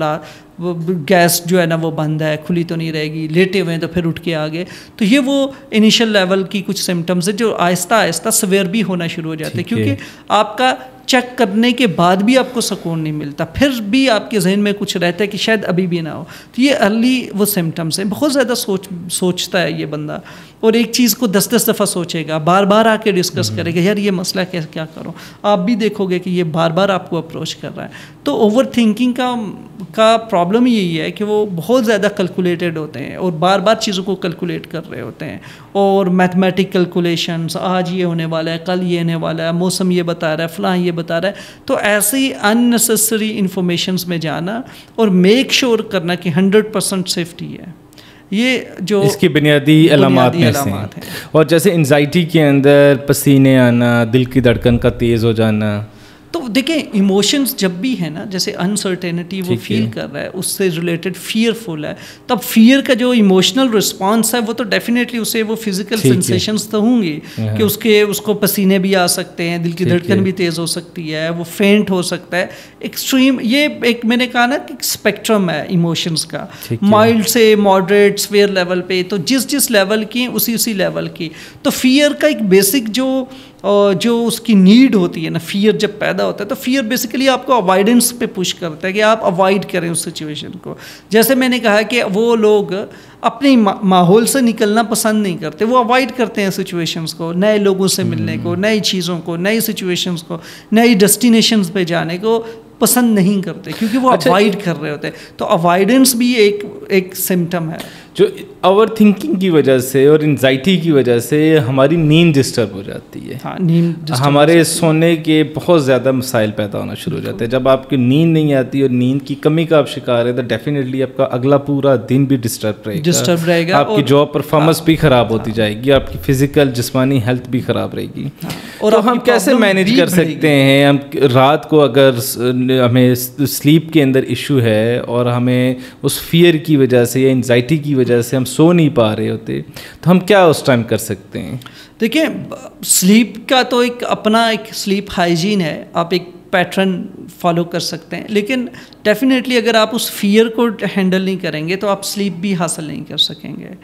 گیس جو ہے نا وہ بند ہے, کھلی تو نہیں رہے گی, لیٹے ہوئے ہیں تو پھر اٹھ کے آگے. تو یہ وہ انیشل لیول کی کچھ سمٹمز ہیں جو آہستہ آہستہ سویئر بھی ہونا شروع ہو جاتے ہیں, کیونکہ آپ کا چیک کرنے کے بعد بھی آپ کو سکون نہیں ملتا, پھر بھی آپ کے ذہن میں کچھ رہتا ہے کہ شاید ابھی بھی نہ ہو. تو یہ ارلی وہ سمٹمز ہیں. بہت زیادہ سوچتا ہے یہ بندہ, اور ایک چیز کو 10 دفعہ سوچے گا, بار بار آ کے ڈسکس کرے گا, یار یہ مسئلہ کیا کروں. آپ بھی دیکھو گے کہ یہ بار بار آپ کو اپروچ کر رہا ہے. تو اوور تھنکنگ کا پرابلم یہی ہے کہ وہ بہت زیادہ کیلکولیٹڈ ہوتے ہیں اور بار بار چیزوں کو کیلکولیٹ کر رہے ہوتے ہیں, اور میتھمیٹک کیلکولیشنز, آج یہ ہونے والا ہے, کل یہ ہونے والا ہے, موسم یہ بتا رہا ہے, فلاں یہ بتا رہا ہے. تو ایسی اننیسیسری انفارمیشنز میں جانا اور میک شور کرنا کہ 100% سیفٹی ہے, یہ جو اس کی بنیادی علامات میں سے ہیں. اور جیسے انزائٹی کے اندر پسینے آنا, دل کی دھڑکن کا تیز ہو جانا, تو دیکھیں ایموشنز جب بھی ہے نا, جیسے انسرٹینٹی وہ فیل کر رہا ہے, اس سے ریلیٹڈ فیئر فل ہے, تب فیئر کا جو ایموشنل رسپانس ہے وہ تو ڈیفینیٹلی اسے وہ فزیکل سینسیشنز تو ہوں گی کہ اس کو پسینے بھی آ سکتے ہیں, دل کی دھڑکن بھی تیز ہو سکتی ہے, وہ فینٹ ہو سکتا ہے. ایکسٹریم, یہ ایک میں نے کہا نا کہ اسپیکٹرم ہے ایموشنز کا, مائلڈ سے ماڈریٹ سویئر لیول پہ, تو جس لیول کی اسی لیول کی. تو فیئر کا ایک بیسک جو اس کی نیڈ ہوتی ہے نا, فیئر جب پیدا ہوتا ہے تو فیئر بیسیکلی آپ کو اوائڈنس پہ پش کرتا ہے کہ آپ اوائڈ کریں اس سچویشن کو. جیسے میں نے کہا کہ وہ لوگ اپنے ماحول سے نکلنا پسند نہیں کرتے, وہ اوائڈ کرتے ہیں سچویشنز کو, نئے لوگوں سے ملنے کو, نئی چیزوں کو, نئی سچویشنز کو, نئی ڈیسٹینیشنز پہ جانے کو پسند نہیں کرتے کیونکہ وہ اوائڈ کر رہے ہوتے ہیں. تو اوائڈنس بھی ایک سمٹم ہے جو اوور تھنکنگ کی وجہ سے اور انزائٹی کی وجہ سے ہماری نیند ڈسٹرب ہو جاتی ہے. ہمارے سونے کے بہت زیادہ مسائل پیدا ہونا شروع ہو جاتے ہیں. جب آپ کی نیند نہیں آتی اور نیند کی کمی کا آپ شکار ہے تو ڈیفینیٹلی آپ کا اگلا پورا دن بھی ڈسٹرب رہے گا, آپ کی جاب پرفارمنس بھی خراب ہوتی جائے گی, آپ کی فزیکل جسمانی ہیلتھ بھی خراب رہے گی. اور ہم کیسے مینیج کر سکتے ہیں؟ ہم رات کو اگر ہمیں سلیپ کے اندر ایشو ہے اور ہمیں اس فیئر کی وجہ سے یا انزائٹی کی وجہ سے ہم سو نہیں پا رہے ہوتے, تو ہم کیا اس ٹائم کر سکتے ہیں؟ دیکھیں, سلیپ کا تو ایک اپنا ایک سلیپ ہائیجین ہے, آپ ایک پیٹرن فالو کر سکتے ہیں, لیکن ڈیفینیٹلی اگر آپ اس فیئر کو ہینڈل نہیں کریں گے تو آپ سلیپ بھی حاصل نہیں کر سکیں گے.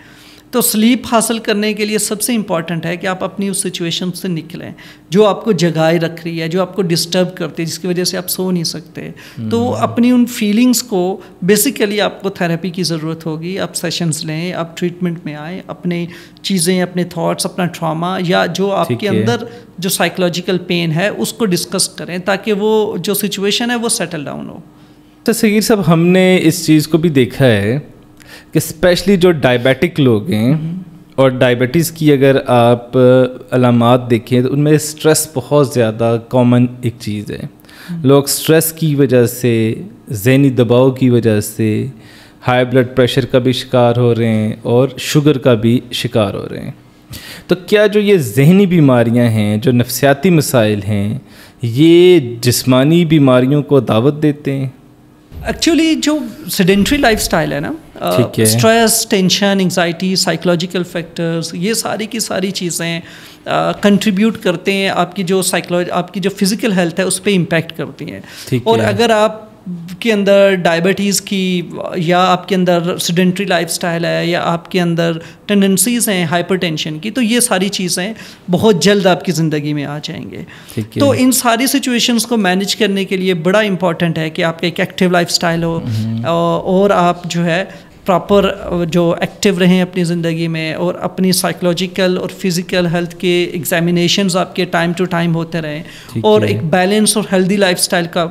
تو سلیپ حاصل کرنے کے لیے سب سے امپورٹنٹ ہے کہ آپ اپنی اس سچویشن سے نکلیں جو آپ کو جگائے رکھ رہی ہے, جو آپ کو ڈسٹرب کرتی ہے, جس کی وجہ سے آپ سو نہیں سکتے. تو اپنی ان فیلنگس کو بیسیکلی آپ کو تھیراپی کی ضرورت ہوگی. آپ سیشنز لیں, آپ ٹریٹمنٹ میں آئیں, اپنی چیزیں, اپنے تھاٹس, اپنا ٹراما یا جو آپ کے اندر جو سائیکولوجیکل پین ہے اس کو ڈسکس کریں تاکہ وہ جو سچویشن ہے وہ سیٹل ڈاؤن ہو. تو صغیر صاحب, ہم نے اس چیز کو بھی دیکھا ہے کہ اسپیشلی جو ڈائبیٹک لوگ ہیں, اور ڈائبٹیز کی اگر آپ علامات دیکھیں تو ان میں اسٹریس بہت زیادہ کامن ایک چیز ہے. لوگ اسٹریس کی وجہ سے, ذہنی دباؤ کی وجہ سے ہائی بلڈ پریشر کا بھی شکار ہو رہے ہیں اور شوگر کا بھی شکار ہو رہے ہیں. تو کیا جو یہ ذہنی بیماریاں ہیں، جو نفسیاتی مسائل ہیں، یہ جسمانی بیماریوں کو دعوت دیتے ہیں؟ ایکچولی جو سیڈنٹری لائف اسٹائل ہے نا، stress, tension, anxiety, psychological factors, یہ ساری کی ساری چیزیں کنٹریبیوٹ کرتے ہیں آپ کی جو آپ کی جو فزیکل ہیلتھ ہے اس پہ امپیکٹ کرتی ہیں. اور اگر آپ کے اندر ڈائبٹیز کی، یا آپ کے اندر سیڈنٹری لائف اسٹائل ہے، یا آپ کے اندر ٹینڈنسیز ہیں ہائپر ٹینشن کی، تو یہ ساری چیزیں بہت جلد آپ کی زندگی میں آ جائیں گے. تو ان ساری سچویشنز کو مینیج کرنے کے لیے بڑا امپورٹنٹ ہے کہ آپ کا ایک ایکٹیو لائف اسٹائل ہو، اور آپ جو ہے پراپر جو ایکٹیو رہیں اپنی زندگی میں، اور اپنی سائیکولوجیکل اور فزیکل ہیلتھ کے ایگزامینیشنز آپ کے ٹائم ٹو ٹائم ہوتے رہیں، اور ایک بیلنس اور ہیلدی لائف اسٹائل کا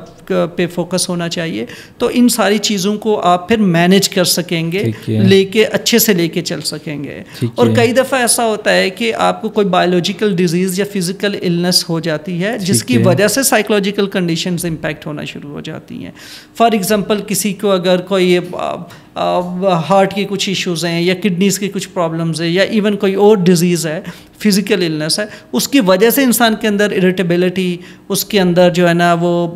پہ فوکس ہونا چاہیے. تو ان ساری چیزوں کو آپ پھر مینیج کر سکیں گے، لے کے اچھے سے لے کے چل سکیں گے. اور کئی دفعہ ایسا ہوتا ہے کہ آپ کو کوئی بایولوجیکل ڈیزیز یا فزیکل النس ہو جاتی ہے، جس کی وجہ سے سائیکولوجیکل کنڈیشنز امپیکٹ ہونا شروع ہو جاتی ہیں. فار ایگزامپل کسی کو اگر کوئی ہارٹ کی کچھ ایشوز ہیں، یا کڈنیز کی کچھ پرابلمز ہیں، یا ایون کوئی اور ڈیزیز ہے، فزیکل النس ہے، اس کی وجہ سے انسان کے اندر اریٹیبلٹی، اس کے اندر جو ہے نا وہ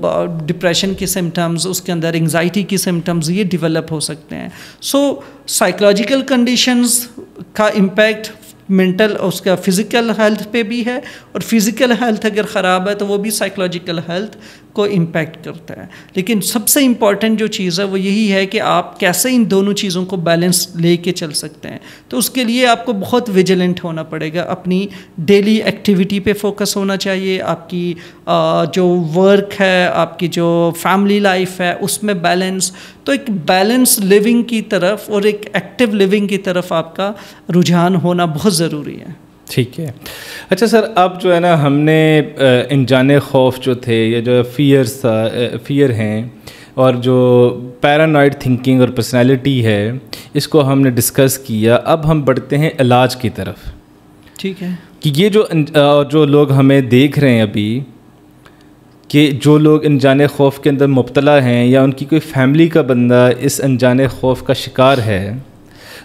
ڈپریشن کی سمٹمز، اس کے اندر انگزائٹی کی سمٹمز یہ ڈیولپ ہو سکتے ہیں. سو سائیکولوجیکل کنڈیشنز کا امپیکٹ مینٹل، اس کا فزیکل ہیلتھ پہ بھی ہے، اور فزیکل ہیلتھ اگر خراب ہے تو وہ بھی سائیکولوجیکل ہیلتھ کو امپیکٹ کرتا ہے. لیکن سب سے امپورٹنٹ جو چیز ہے وہ یہی ہے کہ آپ کیسے ان دونوں چیزوں کو بیلنس لے کے چل سکتے ہیں. تو اس کے لیے آپ کو بہت ویجیلنٹ ہونا پڑے گا، اپنی ڈیلی ایکٹیویٹی پہ فوکس ہونا چاہیے، آپ کی جو ورک ہے، آپ کی جو فیملی لائف ہے اس میں بیلنس. تو ایک بیلنس لیونگ کی طرف اور ایک ایکٹیو لیونگ کی طرف آپ کا رجحان ہونا بہت ضروری ہے. ٹھیک ہے. اچھا سر، اب جو ہے نا ہم نے انجان خوف جو تھے، یا جو فیئر ہیں، اور جو پیرانوائڈ تھنکنگ اور پرسنالٹی ہے، اس کو ہم نے ڈسکس کیا. اب ہم بڑھتے ہیں علاج کی طرف. ٹھیک ہے. کہ یہ جو لوگ ہمیں دیکھ رہے ہیں ابھی، کہ جو لوگ انجان خوف کے اندر مبتلا ہیں، یا ان کی کوئی فیملی کا بندہ اس انجان خوف کا شکار ہے،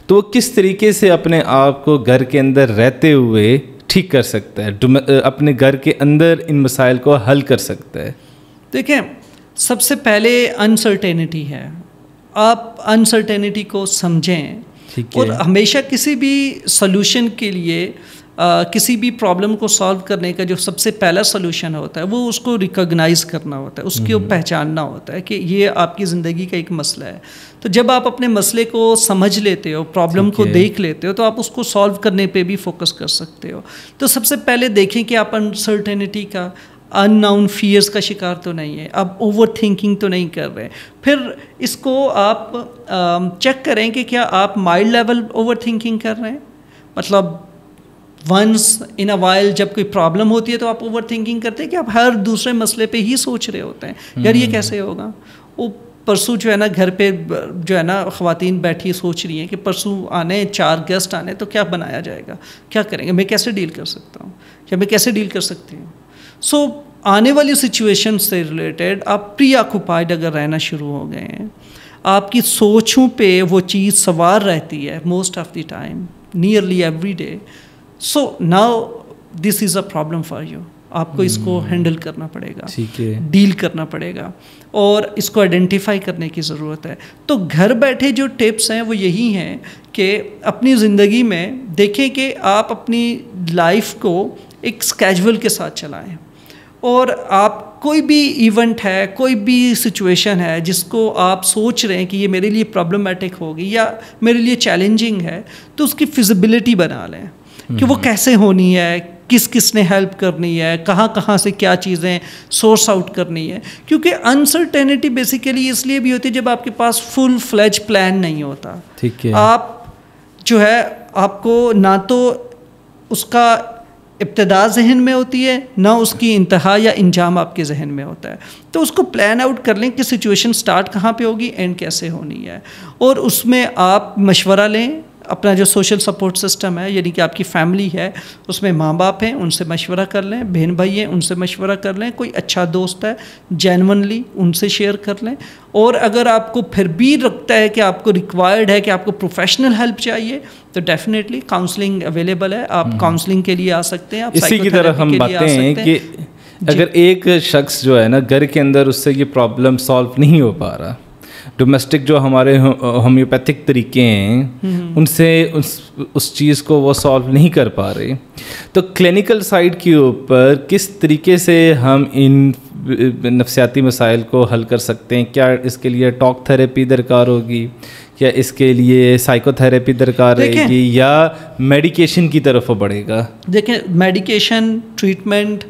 تو وہ کس طریقے سے اپنے آپ کو گھر کے اندر رہتے ہوئے ٹھیک کر سکتا ہے، اپنے گھر کے اندر ان مسائل کو حل کر سکتا ہے؟ دیکھیں، سب سے پہلے انسرٹینٹی ہے. آپ انسرٹینٹی کو سمجھیں، اور ہمیشہ کسی بھی سلوشن کے لیے، کسی بھی پرابلم کو سالو کرنے کا جو سب سے پہلا سلوشن ہوتا ہے وہ اس کو ریکگنائز کرنا ہوتا ہے، اس کو پہچاننا ہوتا ہے کہ یہ آپ کی زندگی کا ایک مسئلہ ہے. تو جب آپ اپنے مسئلے کو سمجھ لیتے ہو، پرابلم کو دیکھ لیتے ہو، تو آپ اس کو سالو کرنے پہ بھی فوکس کر سکتے ہو. تو سب سے پہلے دیکھیں کہ آپ انسرٹینٹی کا، ان ناؤن فیئرس کا شکار تو نہیں ہے، آپ اوور تھنکنگ تو نہیں کر رہے. پھر اس کو آپ چیک کریں کہ کیا آپ مائلڈ لیول اوور تھنکنگ کر رہے ہیں. مطلب ونس ان اے وائل جب کوئی پرابلم ہوتی ہے تو آپ اوور تھنکنگ کرتے ہیں کہ آپ ہر دوسرے مسئلے پہ ہی سوچ رہے ہوتے ہیں، یار یہ کیسے ہوگا. وہ پرسوں جو ہے نا گھر پہ جو ہے نا خواتین بیٹھی سوچ رہی ہیں کہ پرسوں آنے 4 گیسٹ آنے، تو کیا بنایا جائے گا، کیا کریں گے، میں کیسے ڈیل کر سکتا ہوں، یا میں کیسے ڈیل کر سکتی ہوں. سو آنے والی سچویشن سے ریلیٹڈ آپ پری آکوپائڈ اگر رہنا شروع ہو گئے ہیں، آپ کی سوچوں پہ وہ چیز سوار رہتی ہے most of the time, nearly every day. So now this is a problem for you. آپ کو اس کو ہینڈل کرنا پڑے گا، ڈیل کرنا پڑے گا، اور اس کو آئیڈینٹیفائی کرنے کی ضرورت ہے. تو گھر بیٹھے جو ٹپس ہیں وہ یہی ہیں کہ اپنی زندگی میں دیکھیں کہ آپ اپنی لائف کو ایک اسکیجول کے ساتھ چلائیں، اور آپ کوئی بھی ایونٹ ہے، کوئی بھی سچویشن ہے جس کو آپ سوچ رہے ہیں کہ یہ میرے لیے پرابلمٹک ہوگی یا میرے لیے چیلنجنگ ہے، تو اس کی فزیبلٹی بنا لیں کہ وہ کیسے ہونی ہے، کس نے ہیلپ کرنی ہے، کہاں سے کیا چیزیں سورس آؤٹ کرنی ہے. کیونکہ انسرٹینٹی بیسیکلی اس لیے بھی ہوتی ہے جب آپ کے پاس فل فلیج پلان نہیں ہوتا. آپ جو ہے آپ کو نہ تو اس کا ابتدا ذہن میں ہوتی ہے، نہ اس کی انتہا یا انجام آپ کے ذہن میں ہوتا ہے. تو اس کو پلان آؤٹ کر لیں کہ سچویشن سٹارٹ کہاں پہ ہوگی، اینڈ کیسے ہونی ہے، اور اس میں آپ مشورہ لیں اپنا جو سوشل سپورٹ سسٹم ہے یعنی کہ آپ کی فیملی ہے اس میں ماں باپ ہیں ان سے مشورہ کر لیں, بہن بھائی ہیں ان سے مشورہ کر لیں, کوئی اچھا دوست ہے جینونلی ان سے شیئر کر لیں, اور اگر آپ کو پھر بھی لگتا ہے کہ آپ کو ریکوائرڈ ہے کہ آپ کو پروفیشنل ہیلپ چاہیے تو ڈیفینیٹلی کاؤنسلنگ اویلیبل ہے, آپ کاؤنسلنگ کے لیے آ سکتے ہیں. آپ اسی کی طرح ہم باتیں ہیں کہ اگر ایک شخص جو ہے نا گھر کے اندر اس سے یہ پرابلم سالو نہیں ہو پا رہا, ڈومیسٹک جو ہمارے ہومیوپیتھک طریقے ہیں ان سے اس چیز کو وہ سالو نہیں کر پا رہے, تو کلینکل سائڈ کے اوپر کس طریقے سے ہم ان نفسیاتی مسائل کو حل کر سکتے ہیں؟ کیا اس کے لیے ٹاک تھراپی درکار ہوگی, کیا اس کے لیے سائیکو تھراپی درکار رہے گی, یا میڈیکیشن کی طرف وہ بڑھے گا؟ دیکھیں میڈیکیشن ٹریٹمنٹ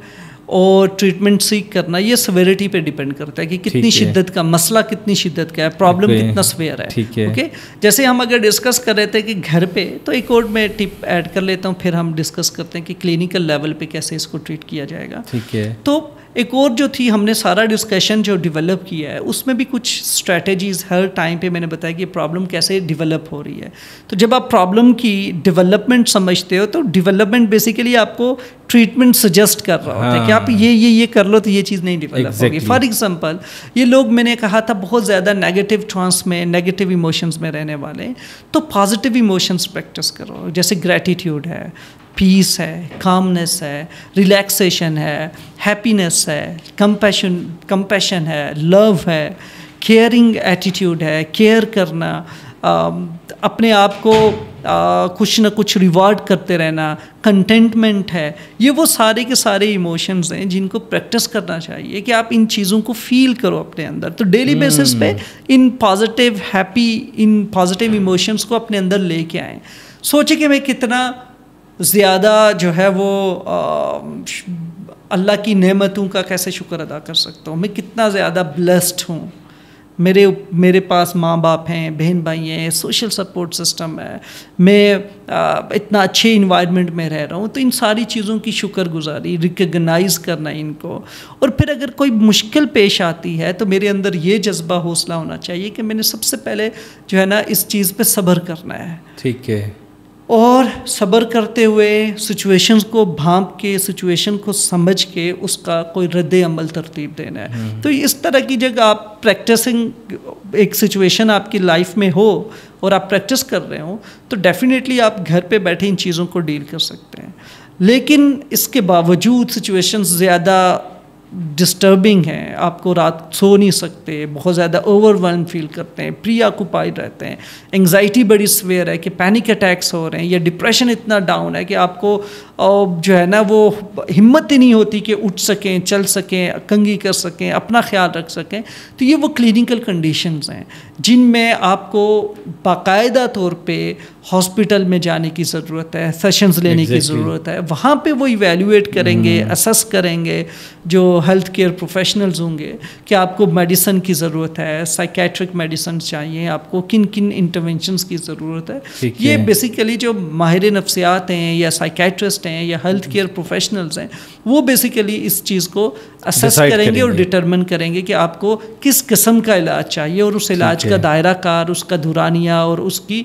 اور ٹریٹمنٹ سیک کرنا یہ سویرٹی پہ ڈیپینڈ کرتا ہے کہ کتنی شدت کا مسئلہ, کتنی شدت کا ہے, پرابلم کتنا سویئر ہے. اوکے, جیسے ہم اگر ڈسکس کر رہے تھے کہ گھر پہ, تو ایک اور میں ٹپ ایڈ کر لیتا ہوں, پھر ہم ڈسکس کرتے ہیں کہ کلینکل لیول پہ کیسے اس کو ٹریٹ کیا جائے گا. ٹھیک ہے. تو ایک اور جو تھی ہم نے سارا ڈسکشن جو ڈیولپ کیا ہے اس میں بھی کچھ اسٹریٹجیز ہر ٹائم پہ میں نے بتایا کہ پرابلم کیسے ڈیولپ ہو رہی ہے. تو جب آپ پرابلم کی ڈیولپمنٹ سمجھتے ہو تو ڈیولپمنٹ بیسیکلی آپ کو ٹریٹمنٹ سجیسٹ کر رہا ہوتا ہے کہ آپ یہ کر لو تو یہ چیز نہیں ڈیولپ ہوگی. فار ایگزامپل یہ لوگ میں نے کہا تھا بہت زیادہ نیگیٹو ٹرانس میں, نیگیٹو ایموشنز میں رہنے والے, تو پازیٹیو ایموشنز پریکٹس کرو, جیسے گریٹیٹیوڈ ہے, پیس ہے, کامنس ہے, ریلیکسیشن ہے, ہیپینس ہے, کمپیشن ہے, لو ہے, کیئرنگ ایٹیٹیوڈ ہے, کیئر کرنا, اپنے آپ کو کچھ نہ کچھ ریوارڈ کرتے رہنا, کنٹینٹمنٹ ہے. یہ وہ سارے کے سارے ایموشنز ہیں جن کو پریکٹس کرنا چاہیے کہ آپ ان چیزوں کو فیل کرو اپنے اندر. تو ڈیلی بیسس پہ in positive happy, in positive emotions کو اپنے اندر لے کے آئیں. سوچیں کہ میں کتنا زیادہ جو ہے وہ اللہ کی نعمتوں کا کیسے شکر ادا کر سکتا ہوں, میں کتنا زیادہ بلیسڈ ہوں, میرے پاس ماں باپ ہیں, بہن بھائی ہیں, سوشل سپورٹ سسٹم ہے, میں اتنا اچھے انوائرمنٹ میں رہ رہا ہوں. تو ان ساری چیزوں کی شکر گزاری, ریکگنائز کرنا ان کو, اور پھر اگر کوئی مشکل پیش آتی ہے تو میرے اندر یہ جذبہ حوصلہ ہونا چاہیے کہ میں نے سب سے پہلے جو ہے نا اس چیز پہ صبر کرنا ہے. ٹھیک ہے. اور صبر کرتے ہوئے سچویشنز کو بھانپ کے, سچویشن کو سمجھ کے اس کا کوئی رد عمل ترتیب دینا ہے. تو اس طرح کی جگہ آپ پریکٹسنگ, ایک سچویشن آپ کی لائف میں ہو اور آپ پریکٹس کر رہے ہوں تو ڈیفینیٹلی آپ گھر پہ بیٹھے ان چیزوں کو ڈیل کر سکتے ہیں. لیکن اس کے باوجود سچویشنز زیادہ ڈسٹربنگ ہیں, آپ کو رات سو نہیں سکتے, بہت زیادہ اوور ویلم فیل کرتے ہیں, پری آکوپائڈ رہتے ہیں, انگزائٹی بڑی سویئر ہے کہ پینک اٹیکس ہو رہے ہیں, یا ڈپریشن اتنا ڈاؤن ہے کہ آپ کو جو ہے نا وہ ہمت ہی نہیں ہوتی کہ اٹھ سکیں, چل سکیں, کنگھی کر سکیں, اپنا خیال رکھ سکیں. تو یہ وہ کلینکل کنڈیشنز ہیں جن میں آپ کو باقاعدہ طور پہ ہاسپٹل میں جانے کی ضرورت ہے, سیشنز لینے کی ضرورت ہے. وہاں پہ وہ ایویلیویٹ کریں گے, اسس کریں گے جو ہیلتھ کیئر پروفیشنلز ہوں گے کہ آپ کو میڈیسن کی ضرورت ہے, سائیکیٹرک میڈیسنز چاہیے, آپ کو کن کن انٹرونشنز کی ضرورت ہے. یہ بیسیکلی جو ماہر نفسیات ہیں یا سائیکیٹرسٹ ہیں یا ہیلتھ کیئر پروفیشنلز ہیں وہ بیسیکلی اس چیز کو اسس کریں گے اور ڈٹرمن کریں گے کہ آپ کو کس قسم کا علاج چاہیے, اور اس علاج کا دائرہ کار, اس کا دورانیہ اور اس کی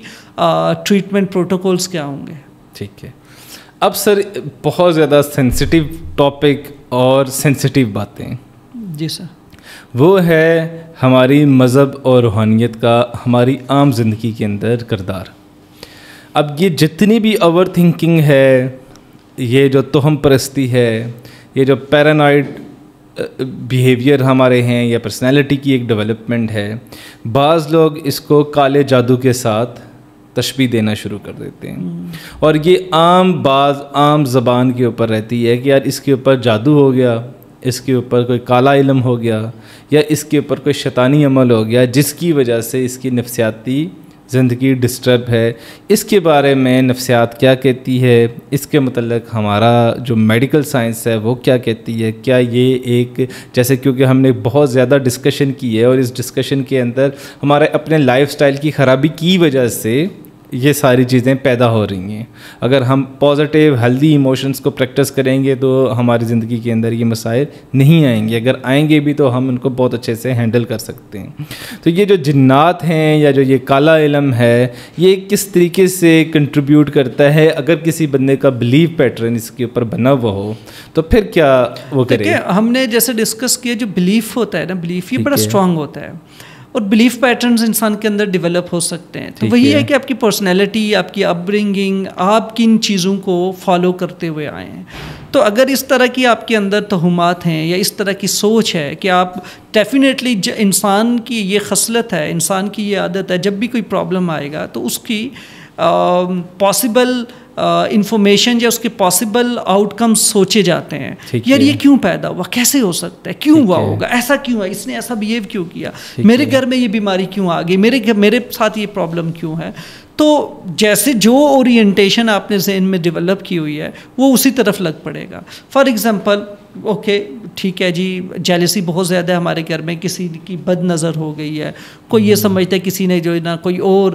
ٹریٹمنٹ پروٹوکولز کیا ہوں گے. ٹھیک ہے. اب سر بہت زیادہ سینسٹیو ٹاپک اور سینسٹیو باتیں. جی سر. وہ ہے ہماری مذہب اور روحانیت کا ہماری عام زندگی کے اندر کردار. اب یہ جتنی بھی اوور تھنکنگ ہے, یہ جو توہم پرستی ہے, یہ جو پیرانوائڈ بیہیویئر ہمارے ہیں, یا پرسنالٹی کی ایک ڈیولپمنٹ ہے, بعض لوگ اس کو کالے جادو کے ساتھ تشبیہ دینا شروع کر دیتے ہیں, اور یہ عام زبان کے اوپر رہتی ہے کہ یار اس کے اوپر جادو ہو گیا, اس کے اوپر کوئی کالا علم ہو گیا, یا اس کے اوپر کوئی شیطانی عمل ہو گیا جس کی وجہ سے اس کی نفسیاتی زندگی ڈسٹرب ہے. اس کے بارے میں نفسیات کیا کہتی ہے, اس کے متعلق ہمارا جو میڈیکل سائنس ہے وہ کیا کہتی ہے. کیا یہ ایک جیسے کیونکہ ہم نے بہت زیادہ ڈسکشن کی ہے, اور اس ڈسکشن کے اندر ہمارے اپنے لائف سٹائل کی خرابی کی وجہ سے یہ ساری چیزیں پیدا ہو رہی ہیں. اگر ہم پازیٹیو ہیلدی ایموشنس کو پریکٹس کریں گے تو ہماری زندگی کے اندر یہ مسائل نہیں آئیں گے. اگر آئیں گے بھی تو ہم ان کو بہت اچھے سے ہینڈل کر سکتے ہیں. تو یہ جو جنات ہیں یا جو یہ کالا علم ہے یہ کس طریقے سے کنٹریبیوٹ کرتا ہے؟ اگر کسی بندے کا بلیف پیٹرن اس کے اوپر بنا ہوا ہو تو پھر کیا وہ کرے؟ ہم نے جیسے ڈسکس کیا جو بلیف ہوتا ہے نا، بلیف یہ بڑا اسٹرانگ ہوتا ہے اور بلیف پیٹرنز انسان کے اندر ڈیولپ ہو سکتے ہیں. تو وہی ہے کہ آپ کی پرسنالٹی، آپ کی اپ برنگنگ، آپ کن چیزوں کو فالو کرتے ہوئے آئے ہیں. تو اگر اس طرح کی آپ کے اندر توہمات ہیں یا اس طرح کی سوچ ہے کہ آپ ڈیفینیٹلی، انسان کی یہ خصلت ہے، انسان کی یہ عادت ہے، جب بھی کوئی پرابلم آئے گا تو اس کی پاسبل انفارمیشن یا اس کے پاسبل آؤٹ کمز سوچے جاتے ہیں. یار یہ کیوں پیدا ہوا، کیسے ہو سکتا ہے، کیوں ہوا ہوگا، ایسا کیوں ہے، اس نے ایسا بیہیو کیوں کیا، میرے گھر میں یہ بیماری کیوں آ گئی، میرے ساتھ یہ پرابلم کیوں ہے. تو جیسے جو اورینٹیشن آپ نے ذہن میں ڈیولپ کی ہوئی ہے وہ اسی طرف لگ پڑے گا. فار ایگزامپل، اوکے ٹھیک ہے جی، جیلسی بہت زیادہ ہے ہمارے گھر میں، کسی کی بد نظر ہو گئی ہے، کوئی یہ سمجھتا ہے کسی نے جو ہے نا کوئی اور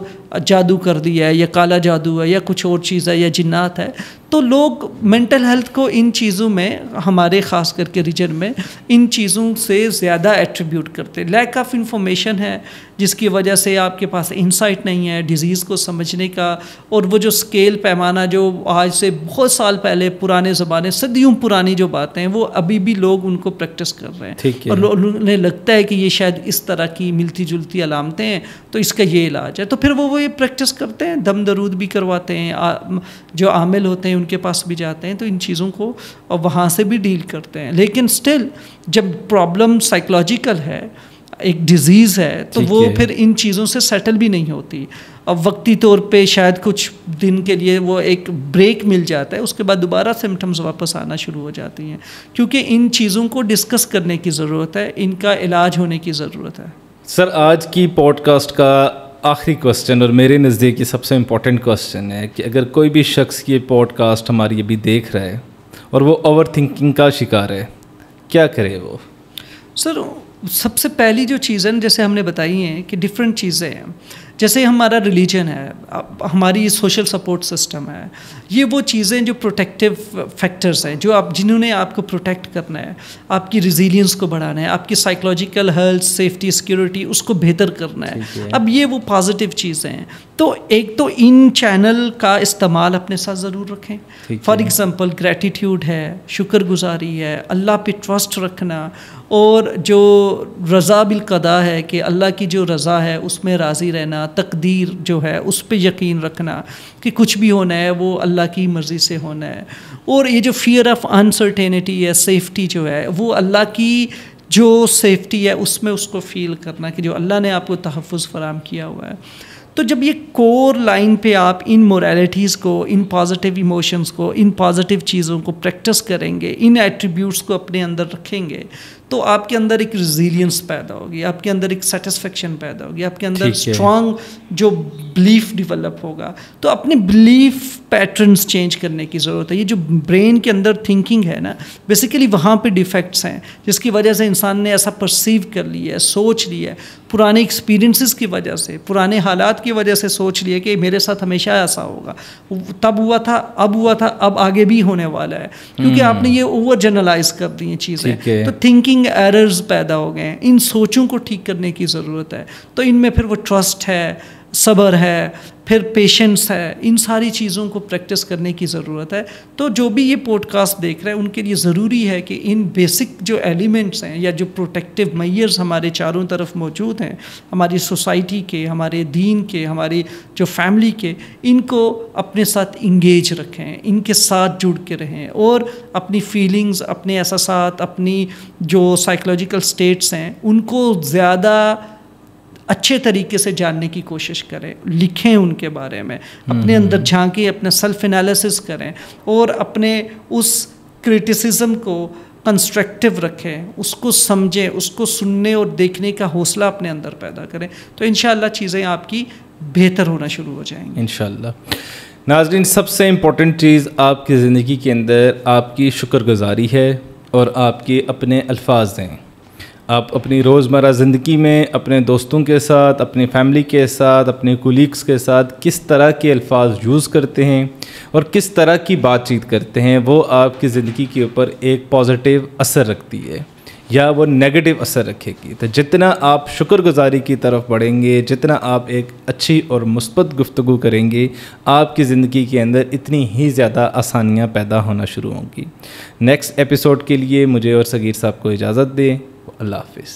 جادو کر دیا ہے یا کالا جادو ہے یا کچھ اور چیز ہے یا جنات ہے. تو لوگ مینٹل ہیلتھ کو ان چیزوں میں، ہمارے خاص کر کے ریجن میں، ان چیزوں سے زیادہ ایٹریبیوٹ کرتے. لیک آف انفارمیشن ہے جس کی وجہ سے آپ کے پاس انسائٹ نہیں ہے ڈیزیز کو سمجھنے کا. اور وہ جو اسکیل پیمانہ جو آج سے بہت سال پہلے، پرانے زمانے، صدیوں پرانی جو باتیں ہیں، وہ ابھی بھی لوگ ان کو پریکٹس کر رہے ہیں اور انہیں لگتا ہے کہ یہ شاید اس طرح کی ملتی جلتی علامتیں ہیں تو اس کا یہ علاج ہے. تو پھر وہ یہ پریکٹس کرتے ہیں، دم درود بھی کرواتے ہیں، جو عامل ہوتے ہیں ان کے پاس بھی جاتے ہیں، تو ان چیزوں کو اور وہاں سے بھی ڈیل کرتے ہیں. لیکن سٹل جب پرابلم سائیکولوجیکل ہے، ایک ڈیزیز ہے، تو وہ پھر ان چیزوں سے سیٹل بھی نہیں ہوتی. اب وقتی طور پہ شاید کچھ دن کے لیے وہ ایک بریک مل جاتا ہے، اس کے بعد دوبارہ سمٹمز واپس آنا شروع ہو جاتی ہیں. کیونکہ ان چیزوں کو ڈسکس کرنے کی ضرورت ہے، ان کا علاج ہونے کی ضرورت ہے. سر، آج کی پوڈ کاسٹ کا آخری کوسچن اور میرے نزدیک یہ سب سے امپورٹنٹ کوسچن ہے کہ اگر کوئی بھی شخص یہ پوڈ کاسٹ ہماری ابھی دیکھ رہا ہے اور وہ اوور تھنکنگ کا شکار ہے، کیا کرے وہ؟ سر، سب سے پہلی جو چیزیں جیسے ہم نے بتائی ہیں کہ ڈفرینٹ چیزیں ہیں، جیسے ہمارا ریلیجن ہے، ہماری سوشل سپورٹ سسٹم ہے، یہ وہ چیزیں جو پروٹیکٹیو فیکٹرز ہیں جو جنہوں نے آپ کو پروٹیکٹ کرنا ہے، آپ کی ریزیلینس کو بڑھانا ہے، آپ کی سائیکولوجیکل ہیلتھ، سیفٹی، سیکیورٹی اس کو بہتر کرنا ہے. اب یہ وہ پازیٹیو چیزیں ہیں. تو ایک تو ان چینل کا استعمال اپنے ساتھ ضرور رکھیں. فار ایگزامپل گریٹیٹیوڈ ہے، شکر گزاری ہے، اللہ پہ ٹرسٹ رکھنا، اور جو رضا بالقضاء ہے کہ اللہ کی جو رضا ہے اس میں راضی رہنا، تقدیر جو ہے اس پہ یقین رکھنا کہ کچھ بھی ہونا ہے وہ اللہ کی مرضی سے ہونا ہے. اور یہ جو فیئر آف انسرٹینٹی ہے، سیفٹی جو ہے، وہ اللہ کی جو سیفٹی ہے اس میں اس کو فیل کرنا کہ جو اللہ نے آپ کو تحفظ فراہم کیا ہوا ہے. تو جب یہ کور لائن پہ آپ ان مورالٹیز کو، ان پازیٹیو ایموشنز کو، ان پازیٹیو چیزوں کو پریکٹس کریں گے، ان ایٹریبیوٹس کو اپنے اندر رکھیں گے، تو آپ کے اندر ایک ریزیلینس پیدا ہوگی، آپ کے اندر ایک سیٹسفیکشن پیدا ہوگی، آپ کے اندر اسٹرانگ جو بلیف ڈیولپ ہوگا. تو اپنے بلیف پیٹرنز چینج کرنے کی ضرورت ہے. یہ جو برین کے اندر تھنکنگ ہے نا، بیسیکلی وہاں پہ ڈیفیکٹس ہیں جس کی وجہ سے انسان نے ایسا پرسیو کر لیا ہے، سوچ لیا ہے، پرانے ایکسپیرینسز کی وجہ سے، پرانے حالات کی وجہ سے سوچ لیا کہ میرے ساتھ ہمیشہ ایسا ہوگا، تب ہوا تھا، اب آگے بھی ہونے والا ہے، کیونکہ آپ نے یہ اوور جنرلائز کر دی ہیں چیزیں. تو تھنکنگ ایررز پیدا ہو گئے ہیں. ان سوچوں کو ٹھیک کرنے کی ضرورت ہے. تو ان میں پھر وہ ٹرسٹ ہے، صبر ہے، پھر پیشنس ہے، ان ساری چیزوں کو پریکٹس کرنے کی ضرورت ہے. تو جو بھی یہ پوڈ کاسٹ دیکھ رہے ہیں ان کے لیے ضروری ہے کہ ان بیسک جو ایلیمنٹس ہیں یا جو پروٹیکٹیو میئرز ہمارے چاروں طرف موجود ہیں، ہماری سوسائٹی کے، ہمارے دین کے، ہماری جو فیملی کے، ان کو اپنے ساتھ انگیج رکھیں، ان کے ساتھ جڑ کے رہیں، اور اپنی فیلنگز، اپنے احساسات، اپنی جو سائیکولوجیکل سٹیٹس ہیں ان کو زیادہ اچھے طریقے سے جاننے کی کوشش کریں، لکھیں ان کے بارے میں، اپنے اندر جھانکیں، اپنا سیلف انالیسس کریں، اور اپنے اس کرٹیسزم کو کنسٹرکٹیو رکھیں، اس کو سمجھیں، اس کو سننے اور دیکھنے کا حوصلہ اپنے اندر پیدا کریں. تو انشاءاللہ چیزیں آپ کی بہتر ہونا شروع ہو جائیں گی انشاءاللہ. ناظرین، سب سے امپورٹنٹ چیز آپ کی زندگی کے اندر آپ کی شکر گزاری ہے اور آپ کے اپنے الفاظ ہیں. آپ اپنی روزمرہ زندگی میں اپنے دوستوں کے ساتھ، اپنی فیملی کے ساتھ، اپنے کولیگس کے ساتھ کس طرح کے الفاظ یوز کرتے ہیں اور کس طرح کی بات چیت کرتے ہیں، وہ آپ کی زندگی کے اوپر ایک پازیٹیو اثر رکھتی ہے یا وہ نیگیٹو اثر رکھے گی. تو جتنا آپ شکر گزاری کی طرف بڑھیں گے، جتنا آپ ایک اچھی اور مثبت گفتگو کریں گے، آپ کی زندگی کے اندر اتنی ہی زیادہ آسانیاں پیدا ہونا شروع ہوں گی. نیکسٹ ایپیسوڈ کے لیے مجھے اور صغیر صاحب کو اجازت دیں. اللہ حافظ.